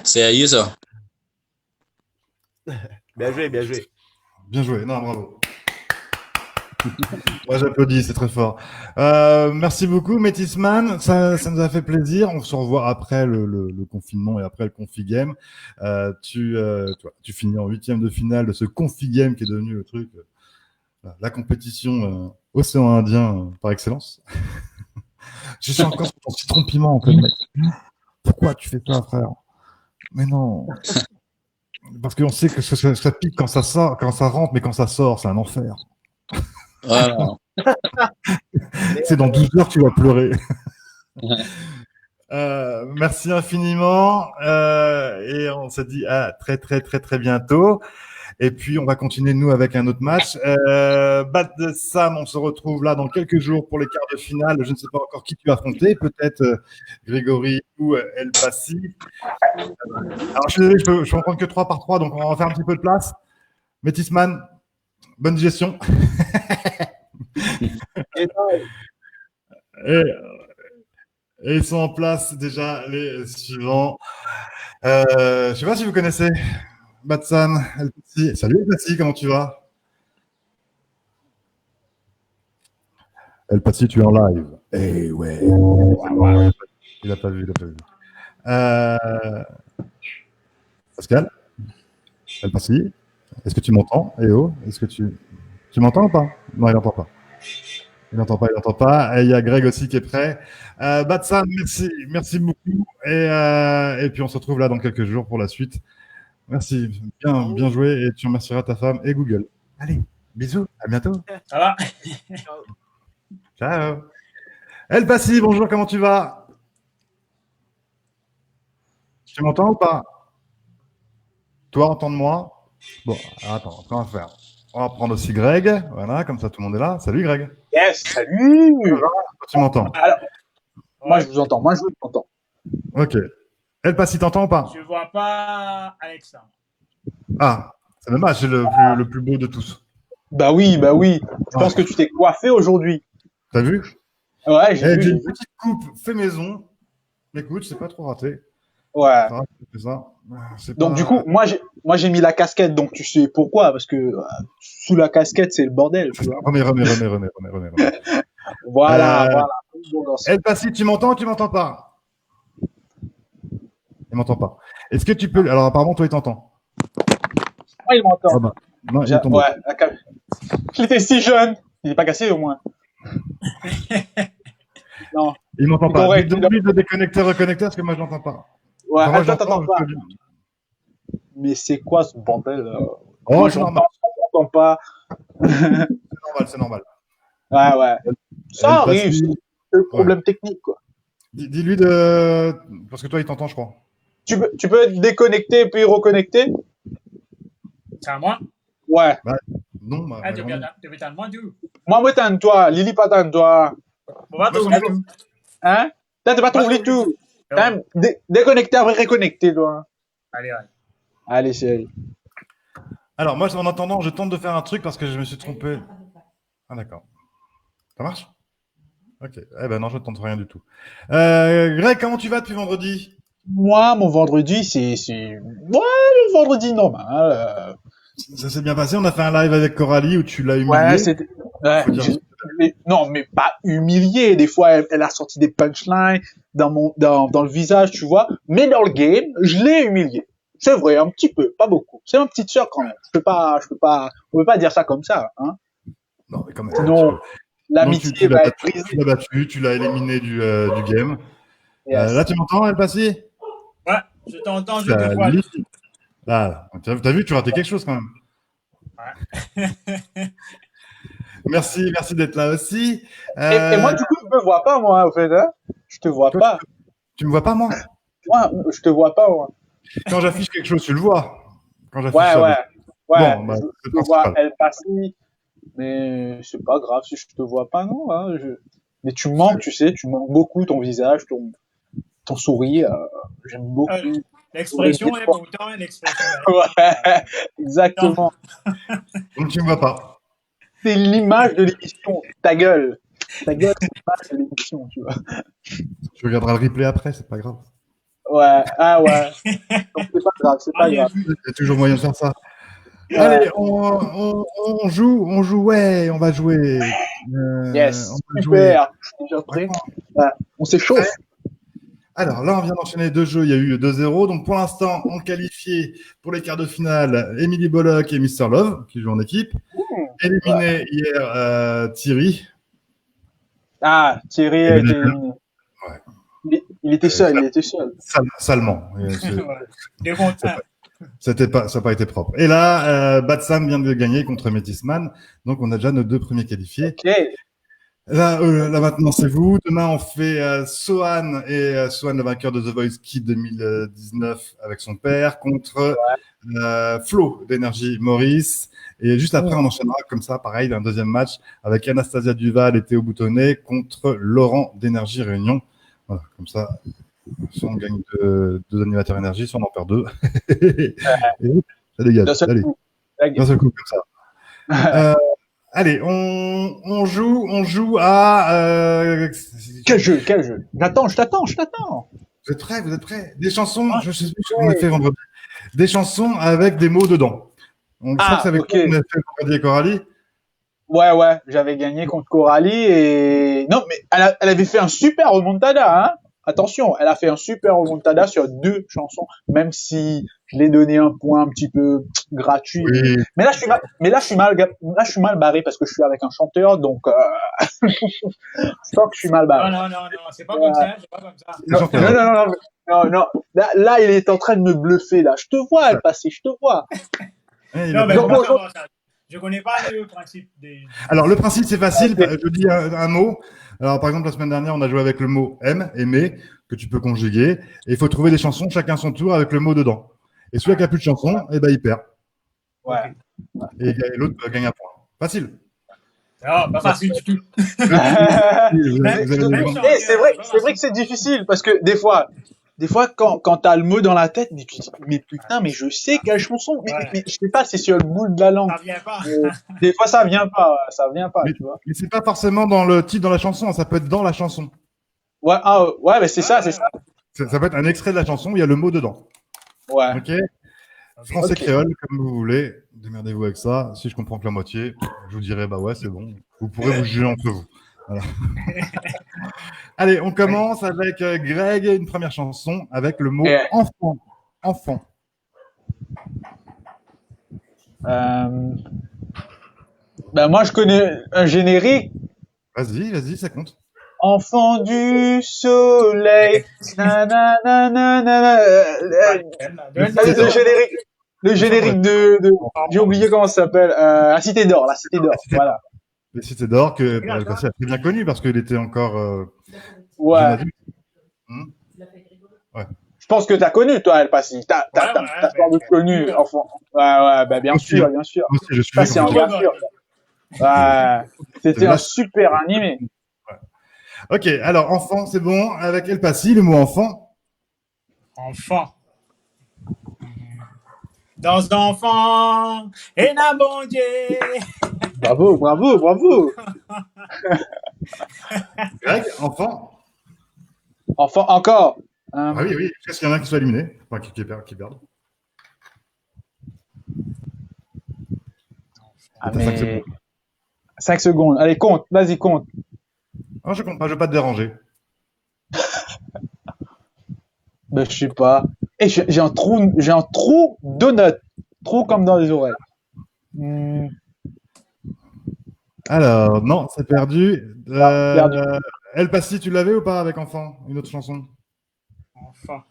Sérieux, ça? Bien joué, bien joué. Bien joué. Non, bravo. Moi, j'applaudis, c'est très fort. Merci beaucoup, Métisman. Ça nous a fait plaisir. On se revoit après le confinement et après le Config Game. Tu finis en 8e de finale de ce Config Game qui est devenu le truc, la compétition océan Indien par excellence. Je suis encore sur ton citron piment, en fait, mec. Pourquoi tu fais ça, frère? Mais non. Parce qu'on sait que ça pique quand ça sort, quand ça rentre, mais quand ça sort, c'est un enfer. Voilà. C'est dans 12 heures que tu vas pleurer. Merci infiniment. Et on se dit à très, très, très, très bientôt. Et puis, on va continuer, nous, avec un autre match. Bat de Sam, on se retrouve là dans quelques jours pour les quarts de finale. Je ne sais pas encore qui tu vas affronter. Peut-être Grégory ou El Passi. Alors, je suis désolé, je peux en prendre que 3 par 3, donc on va faire un petit peu de place. Métisman, bonne digestion. Et ils sont en place déjà les suivants. Je ne sais pas si vous connaissez Batsan, El Passi. Salut El Passi, comment tu vas? El Passi, tu es en live. Eh ouais. Il n'a pas vu, Pascal? El Passi? Est-ce que tu m'entends, Eo? Est-ce que tu m'entends ou pas? Non, il n'entend pas. Il n'entend pas, il n'entend pas. Et il y a Greg aussi qui est prêt. Batsan, merci beaucoup. Et puis on se retrouve là dans quelques jours pour la suite. Merci, bien joué. Et tu remercieras ta femme et Google. Allez, bisous, à bientôt. Ça va? Ciao. El Passi, bonjour, comment tu vas? Tu m'entends ou pas? Toi, entends-moi? Bon, attends, on va faire. On va prendre aussi Greg. Voilà, comme ça tout le monde est là. Salut Greg. Yes, salut. Tu m'entends? Alors, moi je vous entends, moi je vous entends. Ok. El Passi, t'entends ou pas? Je vois pas Alexa. Ah, c'est dommage, c'est le plus beau de tous. Bah oui. Je pense que tu t'es coiffé aujourd'hui. T'as vu? Ouais, j'ai J'ai vu. une petite coupe fait maison. Écoute, c'est pas trop raté. Ouais. Ah, c'est ça. C'est Donc pas- du coup, moi j'ai mis la casquette, donc tu sais pourquoi, parce que sous la casquette c'est le bordel, tu vois. Remets. Voilà. Bon garçon. El Passi, tu m'entends ou tu m'entends pas? Il m'entend pas. Est-ce que tu peux... Alors apparemment, toi, il t'entend. Moi il m'entend. Ah bah, non, il est tombé. Ouais, il était si jeune. Il est pas cassé au moins. Non. Il m'entend pas. Correct. Demande-lui de déconnecter, reconnecter, parce que moi, je l'entends pas. Ouais, Enfin, moi, attends, j'entends, t'entends pas. je- Mais c'est quoi ce bordel Oh, Moi c'est normal. j'entends pas. C'est normal. Ouais. Ça El Passi, arrive, c'est le problème technique quoi. Dis-lui de... Parce que toi, il t'entend, je crois. Tu peux déconnecter puis reconnecter? C'est à moi? Ouais. Non, bah, Ah, tu veux t'en moi, du? Moi, t'en-toi. Lily, pas t'en-toi. On va Moi, trouver. Hein? T'as pas trouvé tout. Quand même, déconnecter après reconnecter, toi. Allez. Allez, chérie. Alors, moi, en attendant, je tente de faire un truc parce que je me suis trompé. Ah, d'accord. Ça marche? Ok. Eh ben non, je ne tente rien du tout. Greg, comment tu vas depuis vendredi? Moi, mon vendredi, c'est... Ouais, le vendredi normal. Ça s'est bien passé. On a fait un live avec Coralie où tu l'as humilié. Ouais, c'était... Ouais, Faut dire- non, mais pas humilié. Des fois, elle a sorti des punchlines dans le visage, tu vois. Mais dans le game, je l'ai humilié. C'est vrai, un petit peu, pas beaucoup. C'est ma petite sœur quand même. On peut pas dire ça comme ça, hein. Non, mais quand même. Sinon, l'amitié tu va l'as être battu, brisée. tu l'as battu, tu l'as éliminé du game. Yes. Là, tu m'entends, El Passi? Ouais, je t'entends, je te vois. Là, t'as vu, tu ratais quelque chose quand même. Ouais. Merci d'être là aussi. Et moi, du coup, je me vois pas, moi, en fait, hein. Je te vois Toi, pas. Tu me vois pas, moi? Moi, je te vois pas, moi. Quand j'affiche quelque chose, tu le vois. Quand j'affiche Ouais. ça, Bon, bah, je c'est te vois, principal. elle passe. Mais c'est pas grave si je te vois pas, non, hein. Mais tu me manques, tu sais, tu me manques beaucoup, ton visage, ton sourire. J'aime beaucoup. L'expression est pourtant l'expression. Ouais, exactement. Donc, tu me vois pas. C'est l'image de l'émission. Ta gueule, c'est l'image de l'émission, tu vois. Tu regarderas le replay après, c'est pas grave. Ouais, ah ouais. Donc c'est pas grave, c'est pas grave. Il y a toujours moyen de faire ça. Ouais. Allez, on joue, ouais, on va jouer. Yes, on va jouer. super. Je suis déjà prêt. Ouais, on s'échauffe. Alors là, on vient d'enchaîner 2 jeux. Il y a eu 2-0. Donc pour l'instant, on qualifié pour les quarts de finale Emily Bollock et Mr. Love, qui jouent en équipe. Éliminé hier Thierry. Ah, Thierry a été éliminé. Ouais. Il était seul. Salement. De bon temps. Ça n'a pas été propre. Et là, Batsam vient de gagner contre Metisman. Donc on a déjà nos 2 premiers qualifiés. Ok. Là maintenant, c'est vous. Demain, on fait Sohan et Sohan, le vainqueur de The Voice Kids 2019 avec son père, contre Flo d'Énergie Maurice. Et juste après, on enchaînera comme ça, pareil, un deuxième match avec Anastasia Duval et Théo Boutonnet contre Laurent d'Énergie Réunion. Voilà, comme ça, soit on gagne 2 animateurs énergie, soit on en perd 2. Et ça dégage. Allez, d'un seul coup, comme ça. Allez, on joue à... Quel jeu? Je t'attends. Vous êtes prêts? Des chansons, je sais plus ce qu'on a fait vendredi. Des chansons avec des mots dedans. Je crois que c'est avec quoi qu'on a fait vendredi et Coralie. Ouais, j'avais gagné contre Coralie et... Non, mais elle avait fait un super remontada, hein. Attention, elle a fait un super remontada sur 2 chansons, même si je l'ai donné un point un petit peu gratuit. Oui. Mais là, je suis mal barré parce que je suis avec un chanteur, donc, je sens que je suis mal barré. Non, c'est pas comme ça, c'est pas comme ça. Non. Là, il est en train de me bluffer, là. Je te vois, El Passy, je te vois. Non, mais moi, ça va, ça. Je connais pas le principe des. Alors, le principe, c'est facile. Je dis un mot. Alors, par exemple, la semaine dernière, on a joué avec le mot aimer, que tu peux conjuguer. Et il faut trouver des chansons, chacun son tour, avec le mot dedans. Et celui qui a plus de chansons, eh ben, il perd. Ouais. Et l'autre gagne un point. Facile. Non, pas facile du tout. Vous avez C'est vrai que c'est difficile parce que des fois, quand t'as le mot dans la tête, mais tu te dis, mais putain, mais je sais quelle chanson, mais je sais pas, c'est sur le bout de la langue. Ça vient pas. Des fois, ça vient pas, tu vois. Mais c'est pas forcément dans le titre, dans la chanson, ça peut être dans la chanson. Ouais, mais c'est ça. Ça peut être un extrait de la chanson où il y a le mot dedans. Ouais. Ok. Français créole, comme vous voulez. Démerdez-vous avec ça. Si je comprends que la moitié, je vous dirai, bah ouais, c'est bon. Vous pourrez vous juger entre vous. Voilà. Allez, on commence avec Greg, une première chanson avec le mot enfant. Enfant. Moi, je connais un générique. Vas-y, ça compte. Enfant du soleil. Le générique de j'ai oublié comment ça s'appelle. La Cité d'Or. Voilà. La Cité d'Or que El Passy a très bien connu parce qu'il était encore ouais. jeune adulte. Ouais. Je pense que t'as connu, toi, El Passy. T'as sans doute connu, enfant. Ouais, bah, bien sûr. Moi aussi, je suis. Ça, c'est un gars sûr. Ouais. C'était un super animé. Ouais. Ok, alors, enfant, c'est bon. Avec El Passy, le mot enfant. Enfant. Dans enfant, et na bon Dieu. Bravo. Greg, enfant. Enfant, encore. Ah oui. Qu'est-ce qu'il y en a qui sont éliminés? Enfin, qui perdent. Ah, mais... 5 secondes. Allez, compte. Vas-y, compte. Non, je compte pas, je vais pas te déranger. Ben, je sais pas. Et j'ai un trou de notes. Trou comme dans les oreilles. Alors, non, c'est perdu. Perdu. El Passy, tu l'avais ou pas avec enfant? Une autre chanson? Enfant.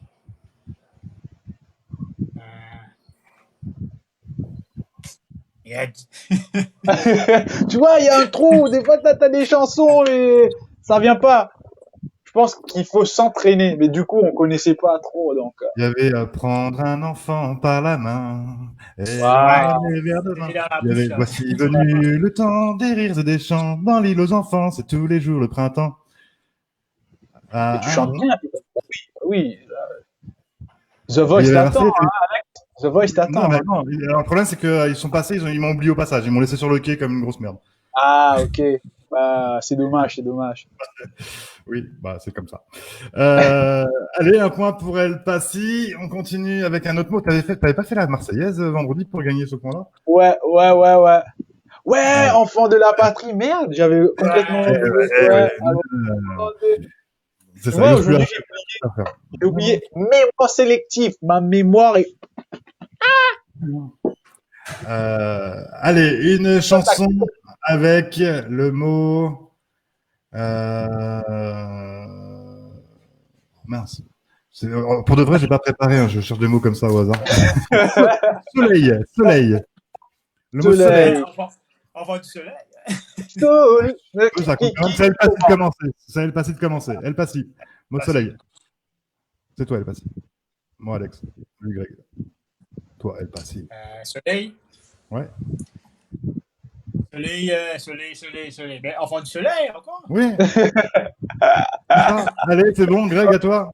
Tu vois, il y a un trou. Des fois, t'as des chansons et ça vient pas. Je pense qu'il faut s'entraîner, mais du coup, on connaissait pas trop, donc. Il y avait prendre un enfant par la main et Ouais. vers demain. Il y avait voici venu le temps des rires et des chants dans l'île aux enfants, c'est tous les jours le printemps. Tu chantes bien. Oui. The Voice t'attend, Alex. The Voice t'attend. Non, le problème c'est qu'ils sont passés, ils m'ont oublié au passage, ils m'ont laissé sur le quai comme une grosse merde. Ah, ok. Bah, c'est dommage. Oui, bah c'est comme ça. Allez, un point pour El Passy. On continue avec un autre mot. T'avais pas fait la Marseillaise vendredi pour gagner ce point-là? Ouais. Ouais, enfant de la patrie, merde, j'avais complètement. C'est ça. Aujourd'hui, j'ai oublié. Mémoire sélective. Ma mémoire est. Allez, une chanson avec le mot. Mince. Pour de vrai, j'ai pas préparé. Hein, je cherche des mots comme ça au hasard. Soleil. Le mot soleil. Enfant du soleil. C'est El Passy de commencer. El Passy. Mot soleil. C'est toi, El Passy. Moi, Alex. Lui, Greg. Toi, El Passy. Soleil. Ouais. Soleil. Ben, enfant du soleil, encore? Oui. Allez, c'est bon, Greg, à toi.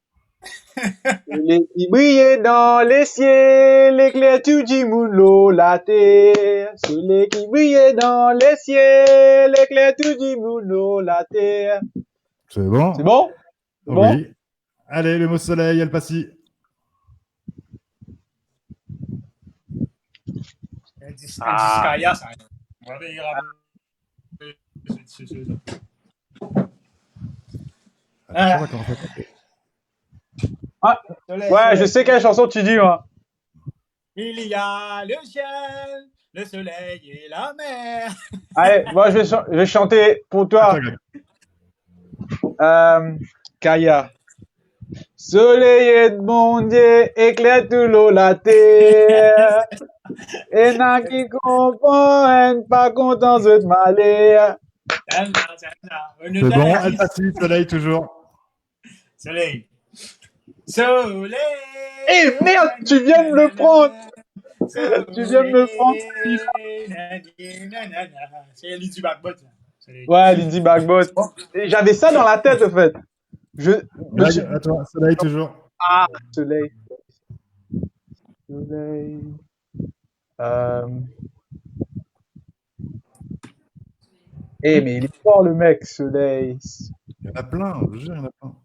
Les qui brillaient dans les ciels, l'éclair du moulot, la terre. Soleil qui brillait dans les ciels, l'éclair du moulot, la terre. C'est bon? C'est bon? Oui. Bon? Allez, le mot soleil, El Passy. Discaya, ça. Ouais, je sais quelle chanson tu dis, moi. Il y a le ciel, le soleil et la mer. Allez, moi, je vais chanter pour toi. Kaya. Soleil de mon Dieu, éclaire tout l'eau la terre. Et n'a qui comprennent pas content de m'aller. C'est bon, elle passe soleil toujours. Soleil. Soleil. Eh merde, tu viens de me le prendre. Tu viens de me le prendre. C'est Lizzy Bagbot. Ouais, Lizzy Bagbot. J'avais ça dans la tête, en fait. Attends, soleil toujours. Ah, soleil. Soleil. Eh, mais il est fort, le mec, soleil. Il y en a plein, je veux dire, il y en a plein.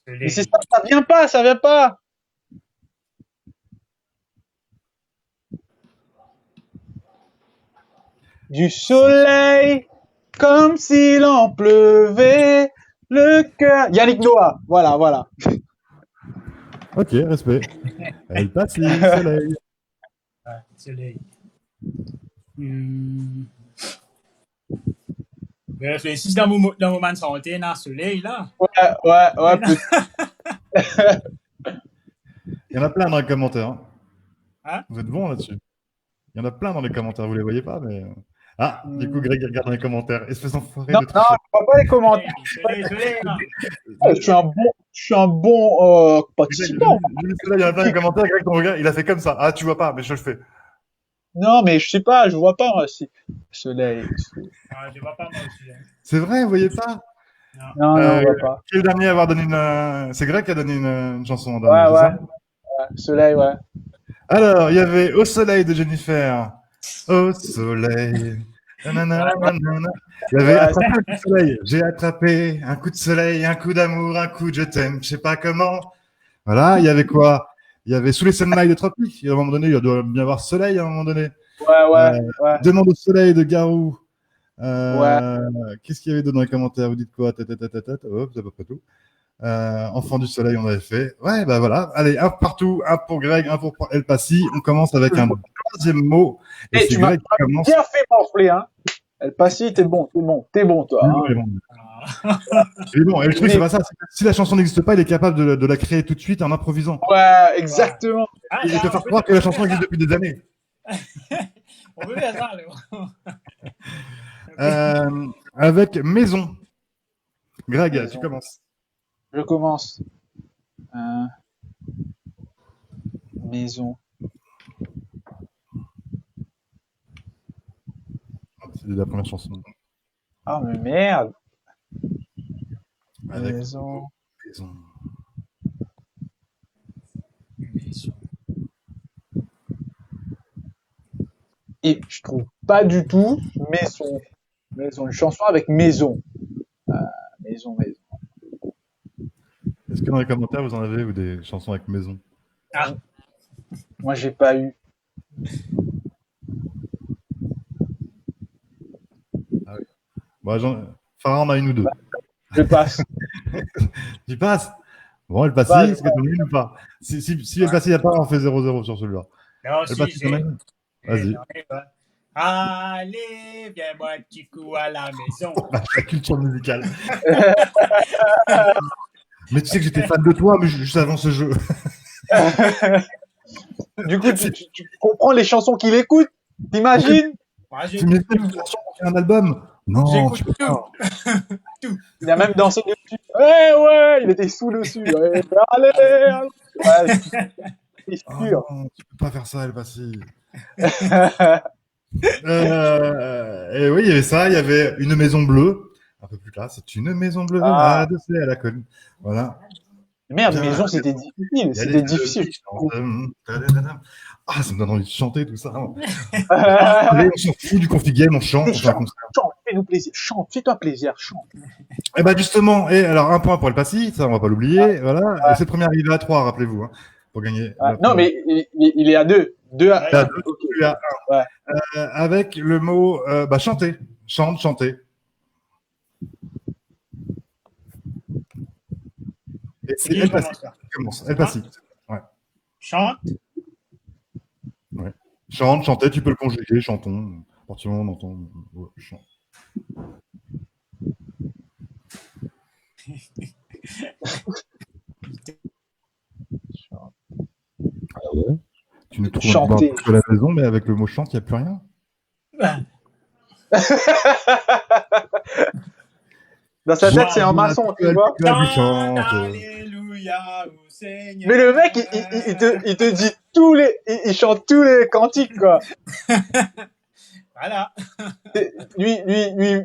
Mais c'est ça, ça vient pas, ça vient pas. Du soleil, comme s'il en pleuvait, le cœur. Yannick Noah, voilà, voilà. Ok, respect. Elle passe soleil. Ouais, soleil. Je réfléchis dans mon moment de santé, dans le soleil, là. Ouais. Il y en a plein dans les commentaires. Hein? Vous êtes bons là-dessus. Il y en a plein dans les commentaires, vous les voyez pas, mais. Ah, du coup, Greg regarde dans les commentaires. Espèce d'enfoiré Non, de je vois pas les commentaires. Soleil, là. Je suis un bon participant. Il y en a plein dans les commentaires, Greg, ton regard, il a fait comme ça. Ah, tu vois pas, mais je le fais. Non, mais je sais pas, je vois pas, moi aussi. Soleil. Ah, je vois pas, moi aussi. Hein. C'est vrai, vous voyez pas? Non, on voit pas. Qui est le dernier à avoir donné une. C'est Greg qui a donné une chanson en Ouais, dernier, c'est ça? Soleil, ouais. Alors, il y avait Au soleil de Jennifer. Au soleil. Nanana, nanana. Il y avait Attrapé un coup de soleil. J'ai attrapé un coup de soleil, un coup d'amour, un coup de je t'aime, je sais pas comment. Voilà, il y avait quoi? Il y avait Sous les sunlight de Tropique. À un moment donné, il doit bien y avoir soleil à un moment donné. Ouais. Demande au soleil de Garou. Ouais. Qu'est-ce qu'il y avait d'autre dans les commentaires? Vous dites quoi? Hop, c'est à peu près tout. Enfant du soleil, on avait fait. Ouais, bah voilà. Allez, un partout, un pour Greg, un pour El Passy. On commence avec un deuxième mot. Et c'est tu m'as Greg qui commence. bien fait morfler, hein. El Passy, t'es bon, toi. Hein. Il est bon. Et le truc, c'est pas ça. C'est que si la chanson n'existe pas, il est capable de la créer tout de suite en improvisant. Ouais, exactement. Ah, Et de faire croire que la chanson existe depuis des années. On peut faire ça, là. Avec Maison. Greg, Maison. tu commences. Je commence. Maison. C'est la première chanson. Ah, mais merde. Avec Maison. Maison. Et je trouve pas du tout maison. Maison. Une chanson avec maison. Maison. Est-ce que dans les commentaires, vous en avez ou des chansons avec Maison? Ah. Moi, j'ai pas eu. Ah oui. Bon, Farah en a une ou deux. Je passe. Tu passes? Bon, El Passy, est-ce que tu as une ou pas? Si El Passy n'y a pas, on fait 0-0 sur celui-là. Non, El si, Passy, t'en as une? Vas-y. Allez, viens-moi un petit coup à la maison. La culture musicale. Mais tu sais que j'étais fan de toi, mais juste avant ce jeu. Du coup, tu comprends les chansons qu'il écoute? T'imagines? Moi, Tu me dis une chanson pour faire un album? Non, j'écoute tu peux pas. tout. Il a même dansé dessus. Ouais, il était sous dessus. Ouais, allez. Ouais, c'est sûr. Oh non, tu peux pas faire ça, El Passy. Et oui, il y avait ça, il y avait une maison bleue. Un peu plus tard, c'est une maison bleue adossée à la colline. Voilà. Merde, maison, c'était difficile. C'était difficile. Ah, ça me donne envie de chanter tout ça. Allez, on s'en fout du config game, on chante. On fait un concert. Chante, fais-nous plaisir. Chante, fais-toi plaisir. Chante. Et bah justement, et alors un point pour El Passy, ça on va pas l'oublier. Voilà. Et c'est le premier arrivé à 3, rappelez-vous, hein, pour gagner. Non, mais il est à 2. 2 à 1. Okay. Ouais. Avec le mot chanter. Chanter. Et c'est El Passy qui commence. El Passy. Ouais. Chante. Chante, chanter, tu peux le conjuguer, chantons. À partir du moment où on entend. Ouais, chante. Ah ouais. Tu nous trouves Chanter. un peu à la maison, mais avec le mot chante, il n'y a plus rien. Dans sa tête, c'est un maçon, tu vois. Alléluia au Seigneur. Mais le mec, il te dit il chante tous les cantiques, quoi. Voilà. Lui,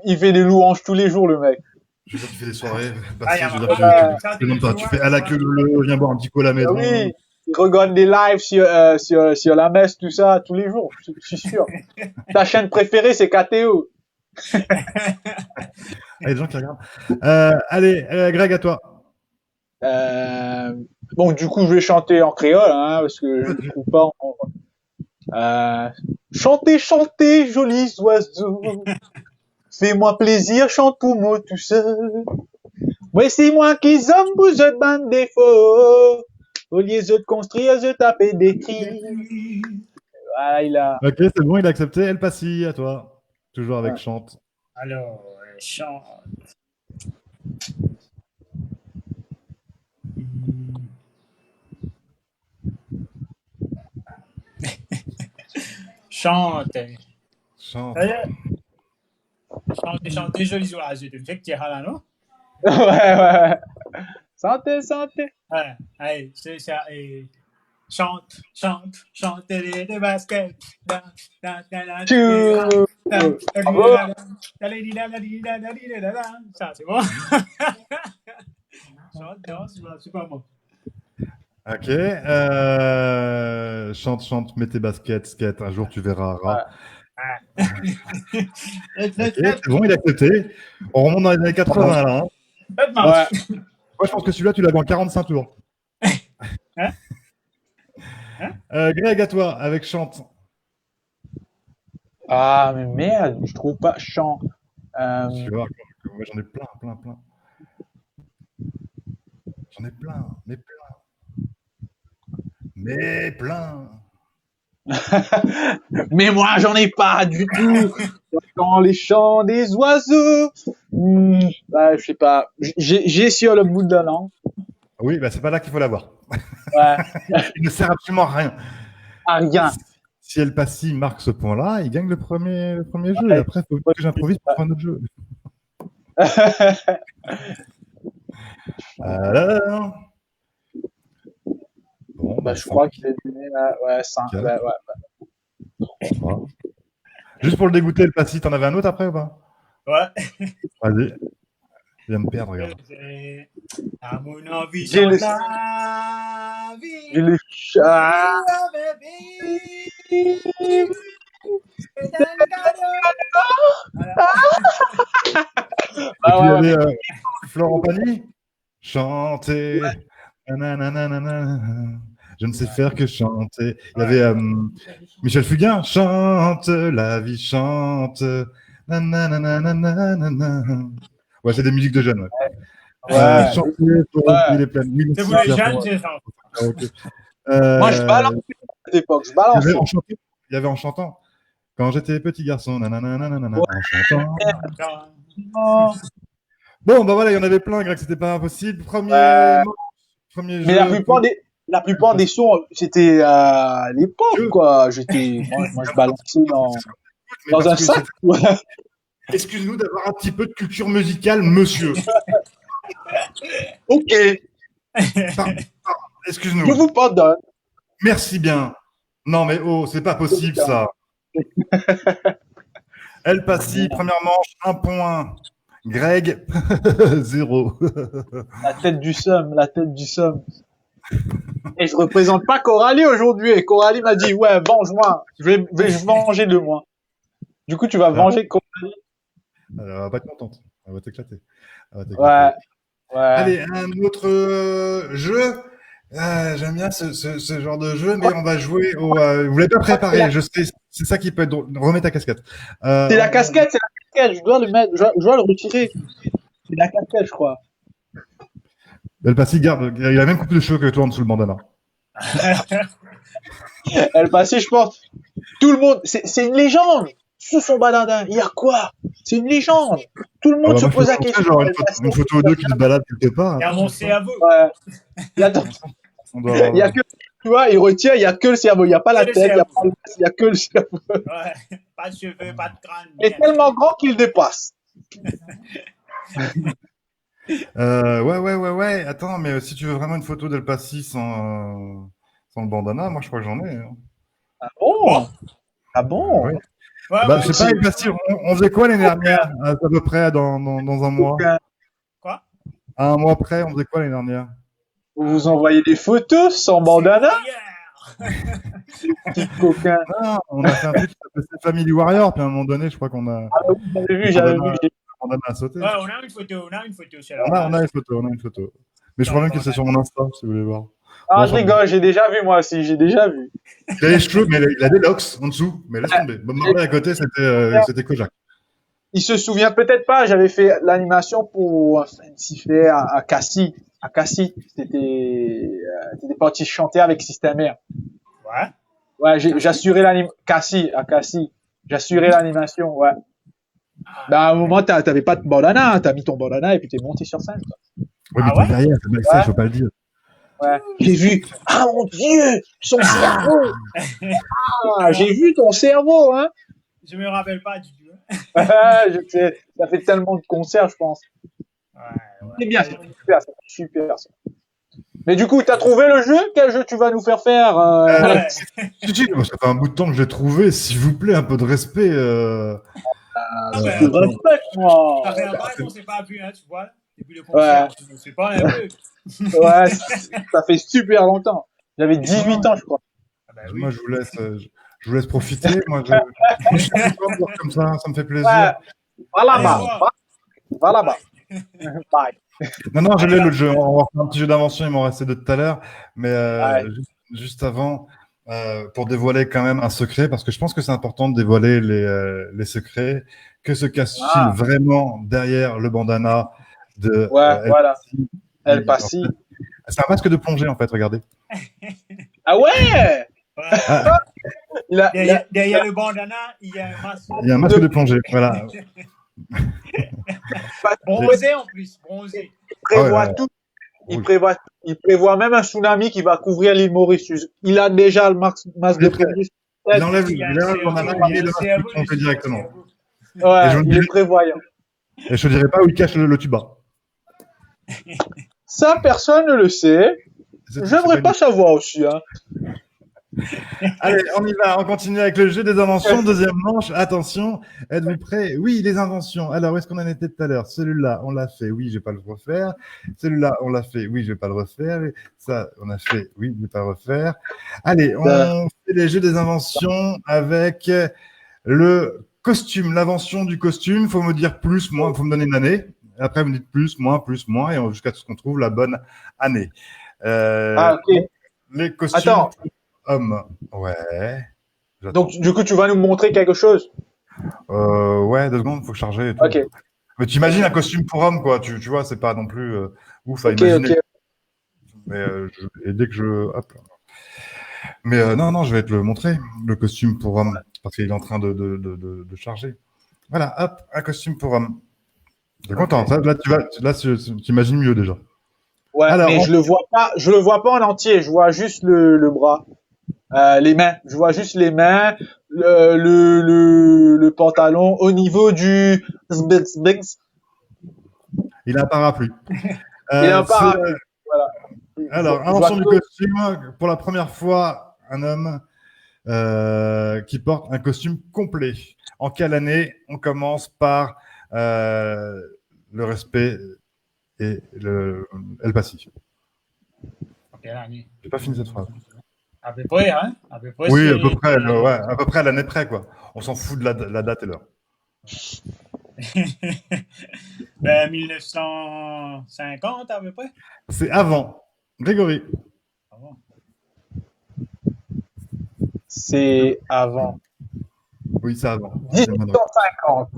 il fait des louanges tous les jours, le mec. Je veux dire, tu fais des soirées. Tu fais à la queue le viens boire un petit coup à la maison. Oui, il regarde des lives sur la messe, tout ça, tous les jours, je suis sûr. Ta chaîne préférée, c'est KTO. Il y a des gens qui regardent. Allez, Greg, à toi. Bon, du coup, je vais chanter en créole, hein, parce que je ne trouve pas chantez, chantez, jolis oiseaux. Fais-moi plaisir, chante pour moi tout seul. Moi, c'est moi qui somme pour je bande défaut. Au lieu de construire, je tapais des cris. Voilà, il a. Ok, c'est bon, il a accepté. El Passi, à toi. Toujours avec chante. Alors, chante. Chante. Chante. Chante, jolis oiseaux. Tu me fais que tu es là, non? Ouais. Santé, santé. Ouais, allez, c'est ça. Chante, les baskets. Ça, c'est bon. Chante, danse, c'est pas bon. Ok. Chante, mets tes baskets, skate. Un jour, tu verras rat. Ok, c'est bon, il a accepté. On remonte dans les années 80, là. Hein. Ouais. Moi, je pense que celui-là, tu l'avais en 45 tours. Greg, à toi, avec chante. Ah, mais merde, je trouve pas chant. Tu vois, moi, j'en ai plein. J'en ai plein, mais plein. Mais moi, j'en ai pas du tout. Dans les chants des oiseaux. Je sais pas. J'ai sur le bout de la langue. Oui, bah c'est pas là qu'il faut l'avoir. Ouais. Il ne sert absolument à rien. À rien. Si El Passi marque ce point-là, il gagne le premier jeu. Ouais. Et après, il faut que j'improvise pour un autre jeu. Alors... Bon, bah, je crois qu'il est donné là. Ouais, 5. Ouais. Juste pour le dégoûter, El Passi, t'en avais un autre après ou pas? Ouais. Vas-y. Il vient de perdre, regarde. À mon envie, J'ai le chat. Et puis il y avait Florent Pagny. Chanter. Nananana. Je ne sais faire que chanter. Il y avait Michel Fugain. Chante, la vie chante. Nananana. Ouais, c'est des musiques de jeunes. Ouais. Chanter pour remplir les plaines. Oui, c'est vous les jeunes, c'est ça. Okay. Moi, je balance à l'époque. Je balance. Il y avait en chantant. Quand j'étais petit garçon, nanana, en chantant. Bon, bah voilà, il y en avait plein, Greg, c'était pas impossible. Premier Mais jeu. la plupart des sons, c'était à l'époque, quoi. Moi, je balançais dans un sac. Excuse-nous d'avoir un petit peu de culture musicale, monsieur. Ok. Excuse-nous. Je vous pardonne. Merci bien. Non, mais c'est pas possible, ça. El Passi, première manche, 1 point. Greg, 0. La tête du seum. Et je représente pas Coralie aujourd'hui. Et Coralie m'a dit, ouais, venge-moi. Je vais venger de moi. Du coup, tu vas venger Coralie. Elle va pas être contente. Elle va t'éclater. Ouais. Allez, un autre jeu. J'aime bien ce genre de jeu, mais on va jouer au... vous l'avez pas préparé, je sais, c'est ça qui peut être drôle. Remets ta casquette. C'est la casquette, je dois le mettre, je dois le retirer. C'est la casquette, je crois. El Passi, garde, il a même coupé de cheveux que toi en dessous le bandana. El Passi, je pense Tout le monde, c'est une légende. Sous son bandana, il y a quoi? C'est une légende. Tout le monde se pose la question. Genre une photo ou deux qui se balade quelque part. Il y a mon cerveau. Ouais. Il y a, il y a que, tu vois, il retient, il y a que le cerveau. Il n'y a pas la tête, il y a que le cerveau. Ouais. Pas de cheveux, pas de crâne. Il est tellement grand qu'il dépasse. Ouais. Attends, mais si tu veux vraiment une photo d'El Passi sans le bandana, moi je crois que j'en ai. Hein. Ah bon? Ah bon? Ouais. Ouais, Bah, ouais, je sais pas, El Passi, on faisait quoi l'année dernière? À peu près dans un mois. Quoi? À un mois près, on faisait quoi l'année dernière? Vous vous envoyez des photos sans bandana? Petit coquin. Non, on a fait un truc qui s'appelait Family Warrior, puis à un moment donné, je crois qu'on a. Ah oui, j'avais vu. Le bandana a sauté. Ouais, on a une photo, c'est là. On a une photo. Mais je crois même que c'est sur mon Insta, si vous voulez voir. Ah, Bon, je rigole, j'ai déjà vu moi aussi, j'ai déjà vu. Il a les cheveux, mais il a des locks en dessous. Mais laisse tomber. Bob Marley à côté, c'était Kojak. Il se souvient peut-être pas, j'avais fait l'animation pour un fancy fait à Cassis. À Cassis, t'étais parti chanter avec Système R. Ouais. Ouais, j'assurais Cassis, à Cassis. J'assurais l'animation, ouais. Bah, à un moment, t'avais pas de bandana, t'as mis ton bandana et puis t'es monté sur scène, quoi. Oui, mais Ah ouais? t'es derrière, c'est backstage, faut pas le dire. Ouais. J'ai vu, ah mon Dieu, son cerveau! Ah, j'ai vu ton cerveau, hein! Je me rappelle pas du tout. Je sais, ça fait tellement de concerts, je pense. Ouais. C'est bien, c'est super, ça. Mais du coup, t'as trouvé le jeu? Quel jeu tu vas nous faire faire? Ouais. Ça fait un bout de temps que je l'ai trouvé. S'il vous plaît, un peu de respect. Ah ben, Je respecte, moi. ça fait un bail qu'on s'est pas vu, hein, tu vois. Depuis le concert, on s'est pas un peu. Ouais, ça fait super longtemps. J'avais 18 ans, je crois. Ah ben oui. Moi, je vous laisse profiter. Moi, je suis content de comme ça me fait plaisir. Ouais. Va là-bas. Allez, Va là-bas. Bye. Non, je l'ai le jeu. On va faire un petit jeu d'invention. Il m'en restait deux tout à l'heure. Mais Ouais. juste avant, pour dévoiler quand même un secret, parce que je pense que c'est important de dévoiler les secrets. Que se cache-t-il vraiment derrière le bandana de Ouais, voilà. Passi? El Passi. C'est un masque de plongée, en fait. Regardez. Ah ouais! Ah, Derrière le bandana, il y a un masque. il y a un masque de plongée. Voilà. Bronzé en plus, bronzé. Il prévoit Ouais. tout. Oui. Il prévoit même un tsunami qui va couvrir l'île Mauritius. Il a déjà le masque de plongée. Il enlève Il y a le bandana, il met le masque de plongée directement. Ouais, Et je il dirais- est prévoyant. Et je te dirais pas où il cache le tuba. Ça, personne ne le sait. J'aimerais pas savoir aussi, hein. Allez, on y va, on continue avec le jeu des inventions. Deuxième manche, attention, êtes-vous prêts? Oui, les inventions. Alors, où est-ce qu'on en était tout à l'heure? Celui-là, on l'a fait, oui, je vais pas le refaire. Celui-là, on l'a fait, oui, je vais pas le refaire. Ça, on a fait, oui, je vais pas le refaire. Allez, on fait les jeux des inventions avec le costume, l'invention du costume. Faut me dire plus, moins, faut me donner une année. Après, vous me dites plus, moins, et jusqu'à ce qu'on trouve la bonne année. Ok. Les costumes. Attends. Hommes. Ouais. Donc, du coup, tu vas nous montrer quelque chose. Ouais, 2 secondes, faut charger et tout. Ok. Mais t'imagines un costume pour homme, quoi. Tu vois, c'est pas non plus ouf à Ok, imaginer. ok. Mais et dès que je. Hop. Mais non, je vais te le montrer, le costume pour homme, parce qu'il est en train de charger. Voilà, hop, un costume pour homme. T'es content, ça, là, tu imagines mieux déjà. Ouais, Alors, mais je le vois pas en entier. Je vois juste le bras, les mains. Je vois juste les mains, le pantalon au niveau du zbix. Il a un parapluie. Il a un parapluie. Voilà. Alors, Je invention vois du que- costume, pour la première fois, un homme qui porte un costume complet. En quelle année? On commence par le respect et El Passi. Quelle année? J'ai pas fini cette phrase. À peu près, hein? À peu près. Oui, c'est- à peu près, ouais, à peu près à l'année près, quoi. On s'en fout de la date et l'heure. Ben, 1950 à peu près. C'est avant. Grégory. Ah bon. C'est avant. Oui, c'est avant. 1850.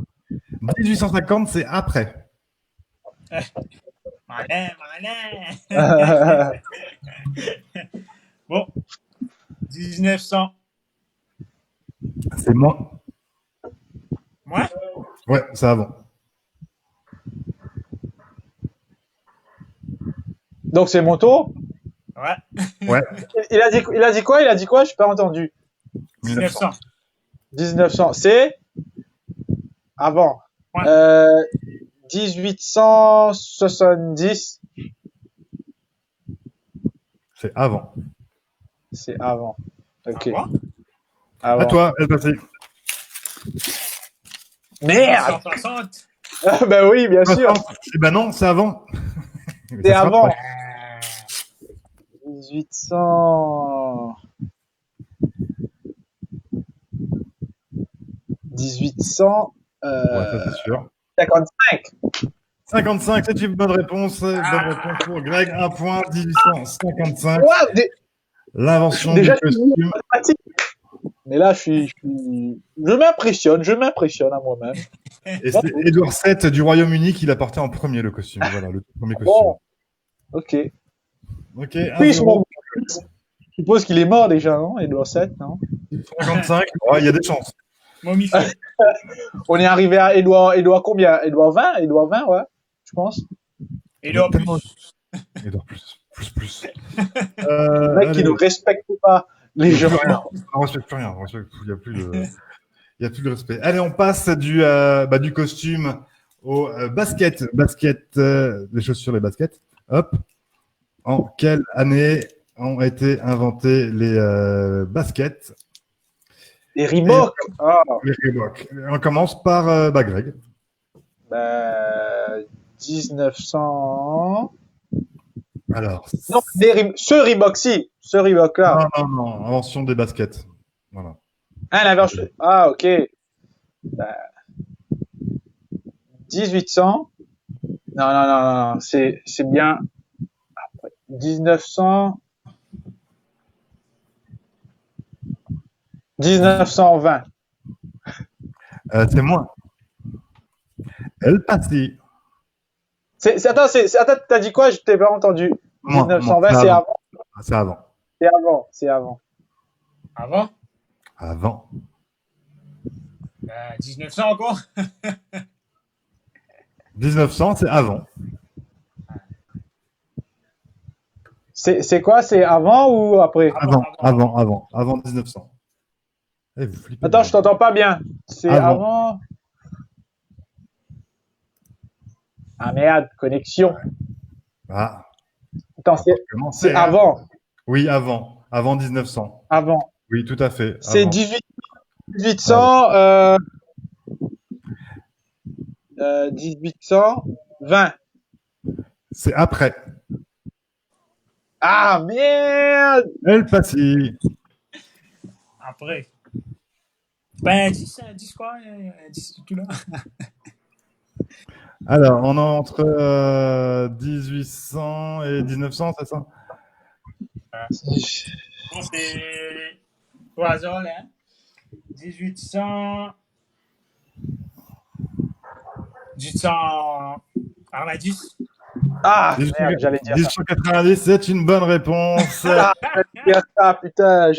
1850, c'est après. Malin, malin. Bon. 1900. C'est moins. Moi? Ouais, c'est avant. Donc c'est mon tour. Ouais. Ouais. Il a dit quoi? Il a dit quoi? Je n'ai pas entendu. 1900. 1900. C'est avant. Ouais. 1870. C'est avant. C'est avant. Ok. Avant? Avant. À toi, elle passée. Merde! 1960. Ah, ben oui, bien sûr. Eh ben non, c'est avant. C'est avant. 1800. 1800. Ouais, ça c'est sûr. 55. 55, c'est une bonne réponse. Bonne réponse pour Greg. Un point, 1855. Ouais, L'invention déjà, du costume. mais là, je m'impressionne à moi-même. Et c'est Édouard VII du Royaume-Uni qui l'a porté en premier, le costume. Voilà, le premier costume. Bon. Ok. Ok, Oui, 1-0. je suppose qu'il est mort déjà, non? Edouard VII, non? 55. Ouais, il y a des chances. Momifié. On est arrivé à Edouard combien? Edouard 20? Edouard 20, ouais, je pense. Et le plus. Édouard plus. Le mec qui allez. ne respecte pas les gens. On respecte plus rien. Il n'y a plus de... Il y a plus de respect. Allez, on passe du costume au basket. Basket, les chaussures, les baskets. Hop. En quelle année ont été inventés les baskets? Les Reebok. Ah, Les Reebok. On commence par Greg. 1900. Alors. Non, ce Reebok, si. Ce Reebok-là. Non. Invention des baskets. Voilà. Ah, l'inversion. Ah, ok. 1800. Non. C'est bien. 1900. 1920. C'est moins. El Passy. Attends, t'as dit quoi? Je t'ai pas entendu. 1920, c'est avant. C'est avant. C'est avant. Avant? Avant. 1900 encore? 1900, c'est avant. C'est quoi? C'est avant ou après? Avant 1900. Eh, vous flippez. Attends, je t'entends pas bien. C'est avant. Ah merde, connexion. Ah. Attends, c'est avant. Oui, avant. Avant 1900. Avant. Oui, tout à fait. C'est 1800. 1820. C'est après. Ah merde! El Passy. Après. Ben, 10 quoi? 10 tout là. Alors, on est entre 1800 et 1900, c'est ça? Bon, c'est au hasard, là. 1800. 1890. Ah merde, j'allais dire ça. 1890, c'est une bonne réponse. Ah, putain,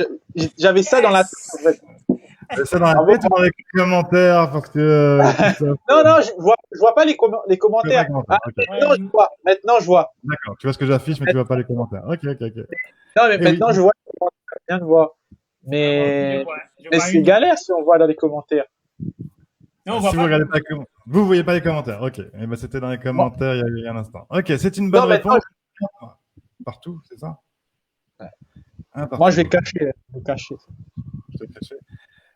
j'avais ça dans la tête, en fait. Ça dans la tête ou dans les commentaires parce que. Non, je vois pas les commentaires. Ah, Okay. Maintenant, je vois. D'accord, tu vois ce que j'affiche, mais tu vois pas les commentaires. Ok. Non, mais maintenant, je vois les commentaires. Je viens de voir. Mais c'est galère si on voit dans les commentaires. Non, on voit si pas. Vous voyez pas les commentaires. Ok. Et ben c'était dans les commentaires il y a un instant. Ok, c'est une bonne réponse. Partout, c'est ça? Ouais. Partout. Moi, je vais cacher. Je vais cacher.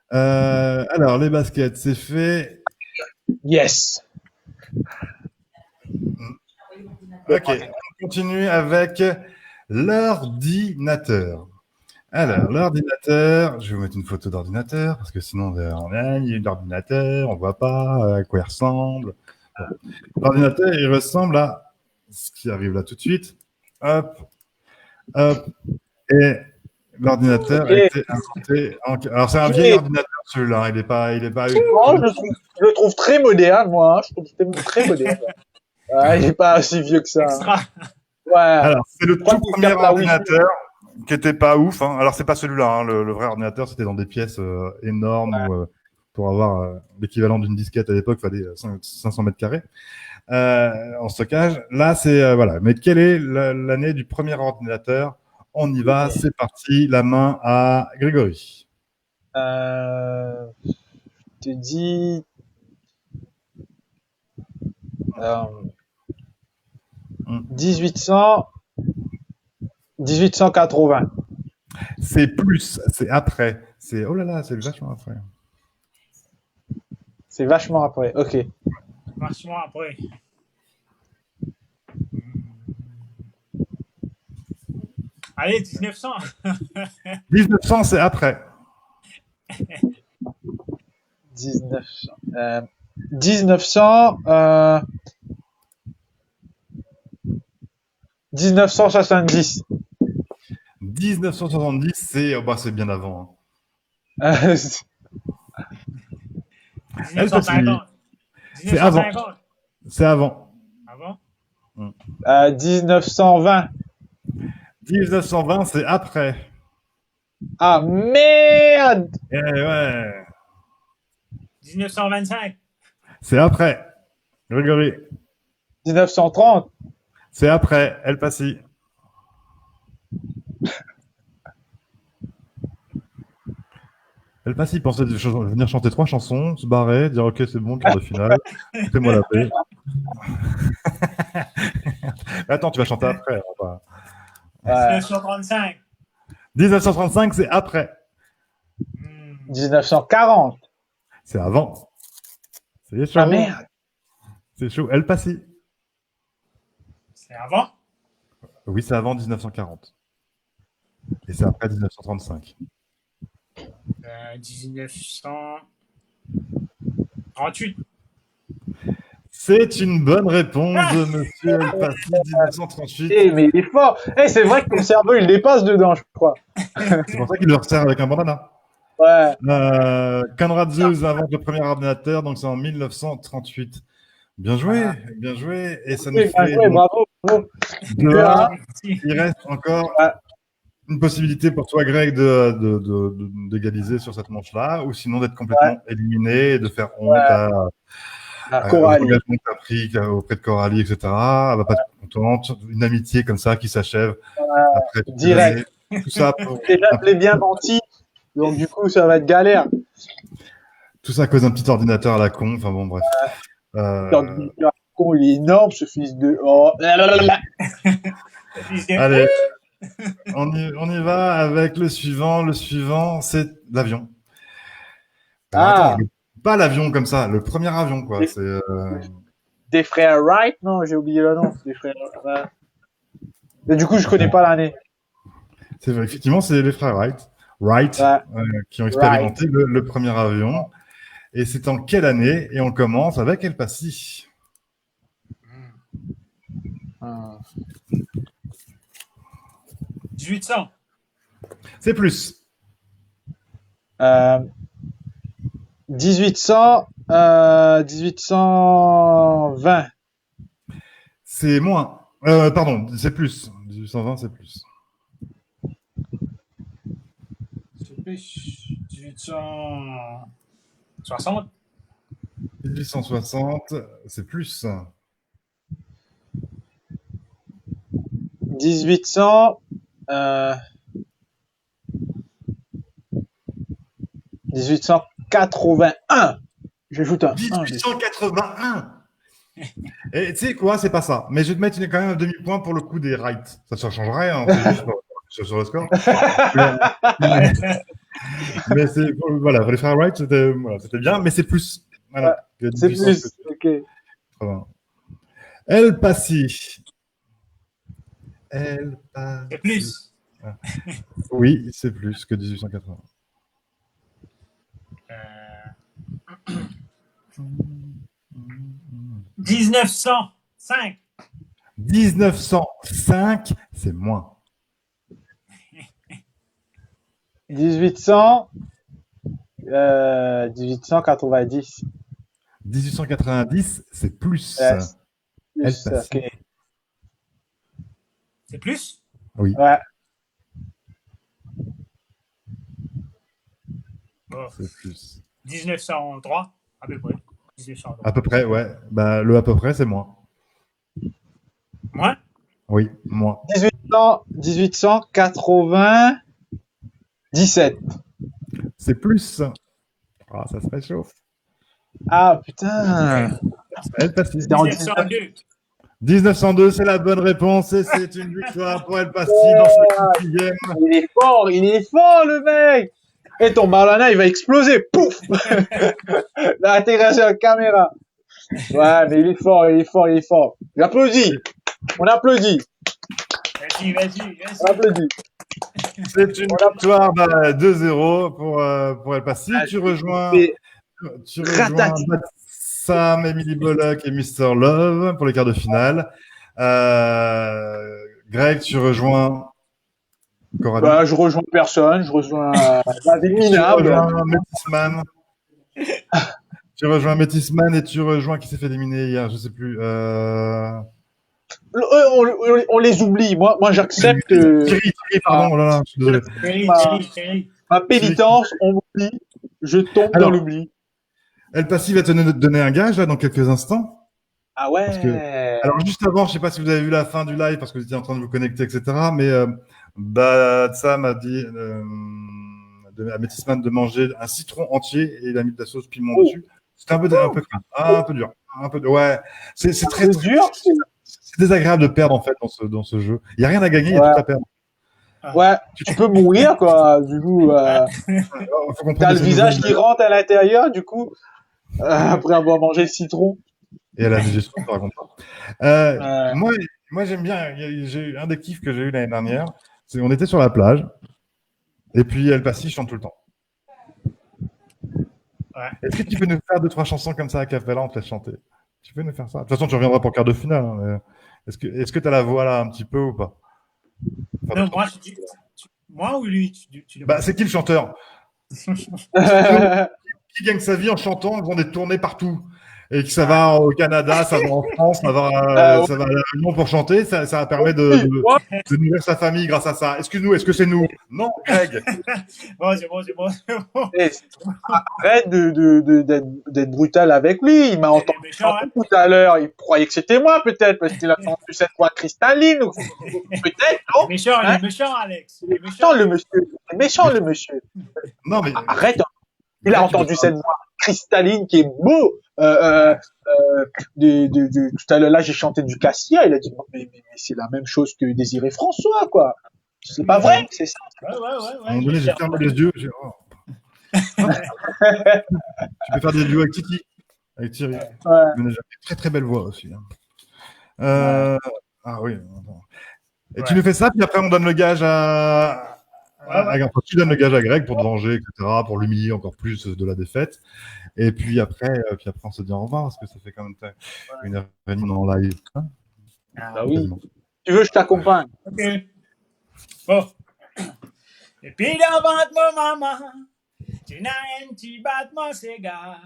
Alors, les baskets, c'est fait. Yes. Ok, on continue avec l'ordinateur. Alors, l'ordinateur, je vais vous mettre une photo d'ordinateur, parce que sinon, il y a l'ordinateur, on voit pas à quoi il ressemble. Bon. L'ordinateur, il ressemble à ce qui arrive là tout de suite. Hop. Et l'ordinateur a été inventé alors, c'est un vieil ordinateur, celui-là. Il est pas. Non, je le trouve très moderne, moi. Je trouve très moderne. Il est pas si vieux que ça. Extra. Ouais. Alors, c'est le tout premier ordinateur. qui était pas ouf. Hein. Alors, c'est pas celui-là. Hein. Le vrai ordinateur, c'était dans des pièces énormes où, pour avoir l'équivalent d'une disquette à l'époque, il fallait 500 mètres carrés en stockage. Là, c'est voilà. Mais quelle est l'année du premier ordinateur? On y va, c'est parti. La main à Grégory. Je te dis 1880. C'est plus, c'est après. C'est oh là là, c'est vachement après. C'est vachement après. Ok. Vachement après. Allez, 1900. 1900, c'est après. 1900. 1970. 1970, c'est bah, c'est bien avant. Euh, 1950. C'est avant. 1950. C'est avant. Avant? 1920. 1920, c'est après. Ah merde! Eh ouais. 1925. C'est après. Grégory. 1930. C'est après. El Passy. El Passy pensait venir chanter 3 chansons, se barrer, dire ok c'est bon, quart de finale, fais-moi la paix. Attends, tu vas chanter après. 1935. 1935, c'est après. 1940. C'est avant. C'est chaud. Ah merde! C'est chaud. El Passy. C'est avant? Oui, c'est avant 1940. Et c'est après 1935. 1938. C'est une bonne réponse de Monsieur El Passy, 1938. Eh, mais il est fort! Eh, c'est vrai que ton cerveau, il dépasse dedans, je crois. C'est pour ça qu'il le resserre avec un bandana. Ouais. Konrad Zuse invente le premier ordinateur, donc c'est en 1938. Bien joué, bien joué. Et ça nous Oui, fait ouais, bravo, bravo. 2-1. Merci. Il reste encore Ouais. une possibilité pour toi, Greg, d'égaliser sur cette manche-là, ou sinon d'être complètement éliminé et de faire honte À aux Coralie. engagements que tu as pris auprès de Coralie, etc. Elle va pas être contente. Une amitié comme ça qui s'achève après toutes ces direct. années. Tout ça, pour- Déjà, je l'ai bien menti. Donc, du coup, ça va être galère. tout ça à cause d'un petit ordinateur à la con. Enfin bon, bref. L'ordinateur con, il est énorme, ce fils de... Oh. Allez, on y va avec le suivant. Le suivant, c'est l'avion. Ah. Attends, pas l'avion comme ça, le premier avion, quoi. Oui. C'est Des frères Wright? Non, j'ai oublié le nom. Des frères... Mais du coup, je connais pas l'année. effectivement, c'est les frères Wright, qui ont expérimenté le premier avion. Et c'est en quelle année? Et on commence avec El Passy. 1800. C'est plus. 1820. C'est moins. Pardon, c'est plus. 1820, c'est plus. C'est plus. 1860. 1860, c'est plus. 1800... 1881. J'ajoute un 1. 1881. Et tu sais quoi, c'est pas ça. Mais je vais te mettre quand même un demi-point pour le coup des Wright. Ça ne change rien, c'est juste sur le score. Mais c'est voilà, pour les frères Wright, c'était bien, mais c'est plus. Voilà. C'est plus. Ok. 80. El Passy. El Passy. C'est plus. Oui, c'est plus que 1880. 1905. 1905, c'est moins. 1890. 1890, c'est plus. Yes. El Plus, Passy. ok. C'est plus? Oui. Ouais. Oh. C'est plus. 1903, à peu près. 1903. À peu près, ouais. Bah, le à peu près, c'est moins. Moi? Oui, moins. 1897. C'est plus. Ah, ça se réchauffe. Ah, putain. El Passi. C'était en 1902. 1902, c'est la bonne réponse et c'est une victoire pour El Passi dans ce game. Il est fort, le mec. Et ton Marlana, il va exploser. Pouf. L'intégration de caméra. Ouais, mais il est fort. J'applaudis. On applaudit. Vas-y. On applaudit. C'est une victoire 2-0 pour El Passi. Tu rejoins Sam, Emily Bullock et Mr. Love pour les quarts de finale. Greg, tu rejoins Coralie. Bah, je rejoins personne. Je rejoins David Minable. Tu rejoins Metisman. Tu rejoins Metisman et tu rejoins qui s'est fait éliminer hier, je sais plus. On les oublie. Moi, j'accepte. Thierry, pardon. Oh là là, je suis désolé. Thierry. Ma pénitence, on m'oublie. Je tombe dans l'oubli. El Passi va te donner un gage là dans quelques instants. Ah ouais. Alors juste avant, je sais pas si vous avez vu la fin du live parce que vous étiez en train de vous connecter, etc. Mais Sam a dit à Metisman de manger un citron entier et il a mis de la sauce piment dessus. C'était un peu dur. Ouais, c'est très dur. C'est désagréable de perdre en fait dans ce jeu. Il y a rien à gagner, il y a tout à perdre. Ouais, tu peux mourir quoi. Du coup, t'as le visage qui rentre à l'intérieur. Du coup, après avoir mangé le citron. Et à la digestion, ça raconte pas. Moi, j'aime bien. J'ai eu un des kiffs que j'ai eu l'année dernière. C'est on était sur la plage et puis El Passi chante tout le temps. Ouais. Est-ce que tu peux nous faire 2-3 chansons comme ça à cappella, on te laisse chanter? Tu peux nous faire ça? De toute façon, tu reviendras pour le quart de finale. Hein, mais est-ce que tu as la voix là un petit peu ou pas? Enfin, non, moi ou lui c'est qui le chanteur? Qui gagne sa vie en chantant, ils vont des tournées partout. Et que ça va au Canada, ça va en France, ça va à la Réunion pour chanter, ça permet de nourrir sa famille grâce à ça. Excuse-nous, est-ce que c'est nous? Non, Greg. Bon, c'est bon. Arrête d'être brutal avec lui. Il m'a entendu chanter tout à l'heure. Il croyait que c'était moi, peut-être, parce qu'il a entendu cette voix cristalline. Peut-être, non? Il est méchant, Alex. Il est méchant, le monsieur. Non, mais arrête. Il a entendu cette voix cristalline qui est beau. Tout à l'heure, là, j'ai chanté du Cassia. Il a dit, mais c'est la même chose que Désiré François, quoi. C'est pas vrai, c'est ça. Ouais. À un moment donné, j'ai fermé les yeux. Tu peux faire des duos avec Titi, avec Thierry. Ouais. Très très belle voix aussi. Ah oui. Et tu nous fais ça, puis après on donne le gage tu donnes le gage à Greg pour te venger, etc., pour l'humilier encore plus de la défaite. Et puis après, on se dit au revoir parce que ça fait quand même 1h30 en live. Hein, bah oui. Tu veux, je t'accompagne. Ok. Bon. Et puis devant mon maman, tu n'as un petit battement cigare.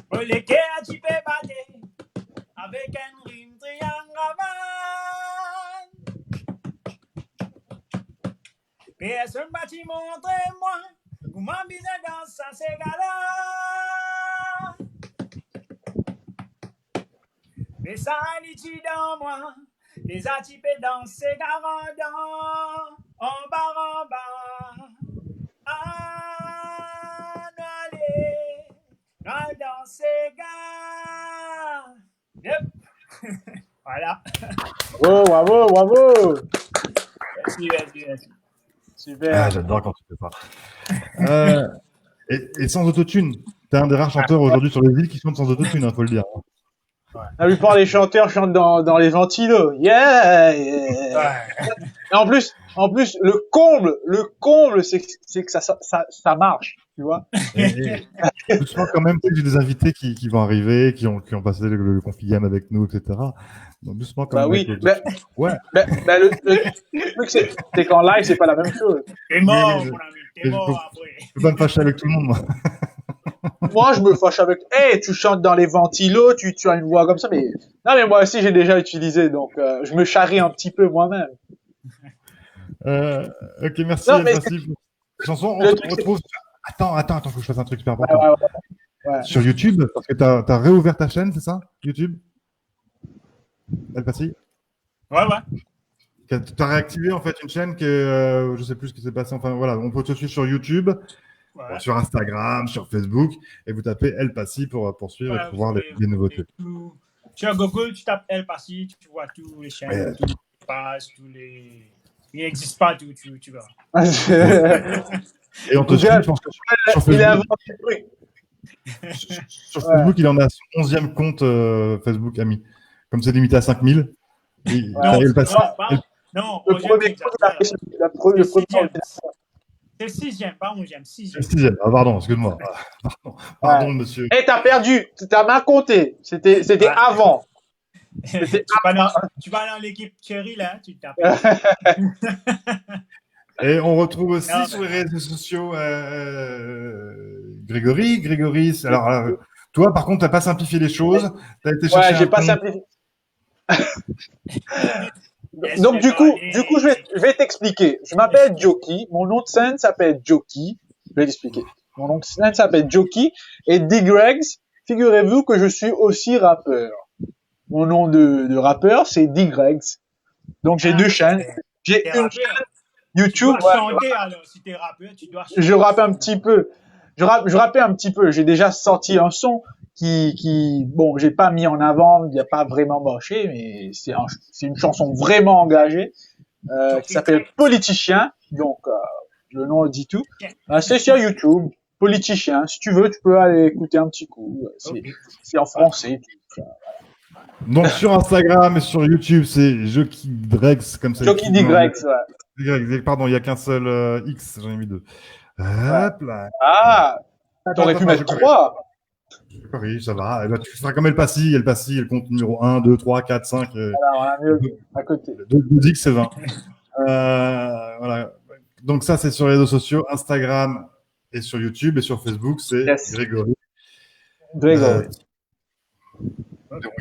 Pour lesquels tu peux battre avec un rime triangle avant. Personne va t'y montrer moi comment bien dans sa cigare. Mais ça lit dans moi, les atipés dans ses garandons, en bas. Allez, dans ses gars. Yep. Voilà. Bravo. Merci. Super. J'adore quand tu fais ça. Et sans autotune. T'es un des rares chanteurs aujourd'hui sur les îles qui chantent sans autotune, faut le dire. Ouais. La plupart des chanteurs chantent dans les ventilos. Yeah. Ouais. Et en plus, le comble, c'est que ça marche, tu vois. Doucement quand même, j'ai des invités qui vont arriver, qui ont passé le Configame avec nous, etc. Donc doucement quand même. Oui. Le truc c'est qu'en live, c'est pas la même chose. T'es mort, mon ami. T'es mort après. Je peux pas me fâcher avec tout le monde, moi. Moi, je me fâche avec. Tu chantes dans les ventilos, tu as une voix comme ça, mais non, mais moi aussi j'ai déjà utilisé, donc je me charrie un petit peu moi-même. Ok, merci. Non, mais Chanson, on le te truc, retrouve. Attends, faut que je fasse un truc super Ouais, important. ouais. Sur YouTube, parce que tu as réouvert ta chaîne, c'est ça? YouTube? El Passi? Ouais. Tu as réactivé en fait une chaîne que je sais plus ce qui s'est passé. Enfin voilà, on peut te suivre sur YouTube, Ouais. sur Instagram, sur Facebook, et vous tapez El Passi pour suivre et pour voir les nouveautés. Sur Google, tu tapes El Passi, tu vois tous les chaînes, Ouais. tous les pages, tous les. Il n'existe pas, tu verras. Et on te suit, je pense que sur Il a Facebook, inventé le truc. sur Facebook, il en a son 11e compte Facebook ami. Comme c'est limité à 5000, Non, El Passi. non, Le 11e, premier coup, il a fait le premier c'est 6e, pas 11e, 6e. 6e. Ah, pardon, excuse-moi. Pardon, monsieur. Eh, t'as perdu. T'as mal compté. C'était Ouais. avant. Tu vas dans l'équipe Cherry, là, tu t'appelles. Et on retrouve aussi Non, sur les réseaux sociaux Grégory. Alors, toi, par contre, tu n'as pas simplifié les choses. Tu as été chercher Ouais, j'ai pas simplifié. Donc, du coup, je vais t'expliquer. Je m'appelle Joki. Mon nom de scène s'appelle Joki. Je vais t'expliquer. Mon nom de scène s'appelle Joki. Et D-Gregs, figurez-vous que je suis aussi rappeur. Mon nom de rappeur, c'est D-Gregs. Donc, j'ai deux chaînes. J'ai une chaîne YouTube. Tu dois chanter, alors. Si t'es rappeur, tu dois chanter. Je rappe un petit peu. Je rappais un petit peu. J'ai déjà sorti un son qui bon, j'ai pas mis en avant, il n'y a pas vraiment marché, mais c'est une chanson vraiment engagée, qui s'appelle Politicien. Donc, le nom le dit tout. C'est sur YouTube. Politicien. Si tu veux, tu peux aller écouter un petit coup. C'est en français. Donc, sur Instagram et sur YouTube, c'est Joki Drex, comme ça. Joki D-Gregs, ouais. Pardon, il n'y a qu'un seul X, j'en ai mis 2. Hop là. Ah, t'aurais pu mettre 3. Oui, ça va. Et ben, tu feras comme El Passi, elle compte numéro 1, 2, 3, 4, 5. Alors, on a mieux à côté. 2 X, c'est 20. Voilà. Donc, ça, c'est sur les réseaux sociaux, Instagram et sur YouTube. Et sur Facebook, c'est Grégory.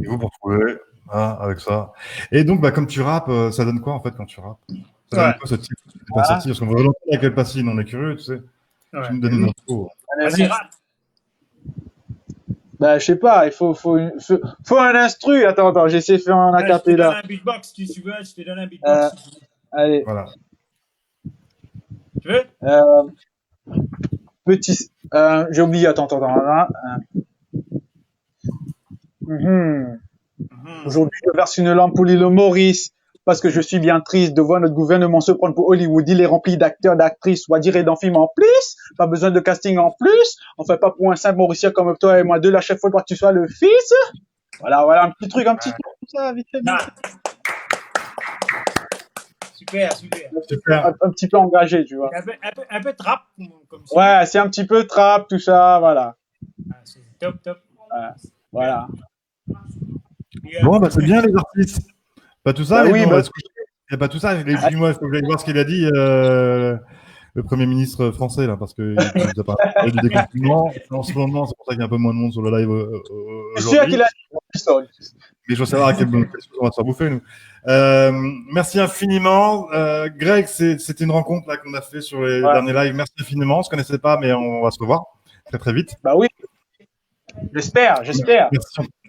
Vous pour trouver avec ça. Et donc, comme tu rappes, ça donne quoi en fait quand tu rappes? Ça donne quoi ce titre? Tu n'es pas sorti parce qu'on veut l'entendre avec El Passi, on est curieux, tu sais. Ouais. Tu nous donnes une info. Vas-y, rap. Bah, je sais pas, il faut un instru. Attends, j'essaie de faire un Je te acapella. donne un beatbox, si tu veux, je te donne un beatbox. Allez. Voilà. Tu veux? Petit, j'ai oublié, attends. Aujourd'hui, je verse une lampe pour l'île Maurice, parce que je suis bien triste de voir notre gouvernement se prendre pour Hollywood. Il est rempli d'acteurs, d'actrices, soit dire et d'en films en plus. Pas besoin de casting en plus. On fait pas pour un simple Mauricien comme toi et moi deux. La chef faudra que tu sois le fils. Voilà, un petit truc comme ça, vite fait. Super. Un petit peu engagé, tu vois. Un peu trap, comme ça. Ouais, c'est un petit peu trap, tout ça, voilà. C'est top. Voilà. Bon, c'est bien les artistes. Pas tout ça, oui, il n'y a pas tout ça. Et puis moi, il faut que j'aille voir ce qu'il a dit le Premier ministre français, là, parce qu'il nous a parlé du déconfinement. En ce moment, c'est pour ça qu'il y a un peu moins de monde sur le live C'est sûr qu'il a dit. Mais je veux savoir à quelle chose on va se faire bouffer, nous. Merci infiniment. Greg, c'était une rencontre là qu'on a fait sur les derniers lives. Merci infiniment. On ne se connaissait pas, mais on va se revoir très très vite. Bah oui. J'espère.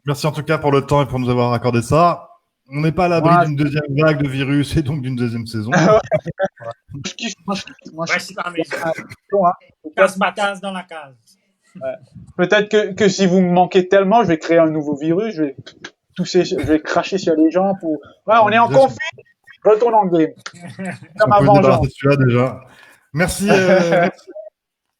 Merci en tout cas pour le temps et pour nous avoir accordé ça. On n'est pas à l'abri d'une deuxième vague de virus et donc d'une deuxième saison. Moi, je suis dans la maison. Casse-batasse dans la case. Ouais. Peut-être que si vous me manquez tellement, je vais créer un nouveau virus, je vais cracher sur les gens pour. Ouais, on est en conflit. Retourne en game. Comme avant, celui-là déjà. Merci.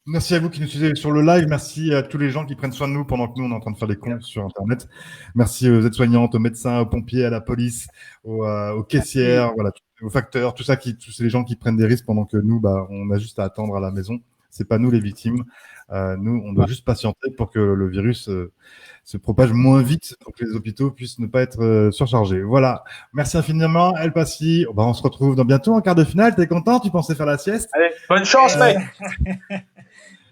Merci à vous qui nous suivez sur le live. Merci à tous les gens qui prennent soin de nous pendant que nous, on est en train de faire des comptes sur Internet. Merci aux aides-soignantes, aux médecins, aux pompiers, à la police, aux caissières, voilà, aux facteurs, tous ces les gens qui prennent des risques pendant que nous, on a juste à attendre à la maison. C'est pas nous les victimes. Nous, on doit juste patienter pour que le virus se propage moins vite pour que les hôpitaux puissent ne pas être surchargés. Voilà. Merci infiniment, El Passi. On se retrouve dans bientôt en quart de finale. T'es content? Tu pensais faire la sieste? Allez, bonne chance, mec.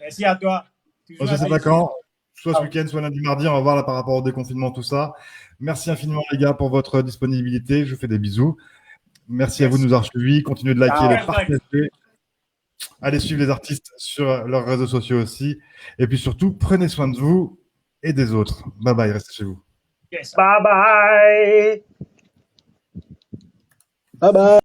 Merci à toi. Je sais pas quand, soit ce week-end, soit lundi, mardi, on va voir là par rapport au déconfinement, tout ça. Merci infiniment les gars pour votre disponibilité, je vous fais des bisous. Merci à vous de nous avoir suivis. Continuez de liker, Ciao. de partager. Allez suivre les artistes sur leurs réseaux sociaux aussi. Et puis surtout, prenez soin de vous et des autres. Bye bye, restez chez vous. Yes. Bye bye. Bye bye.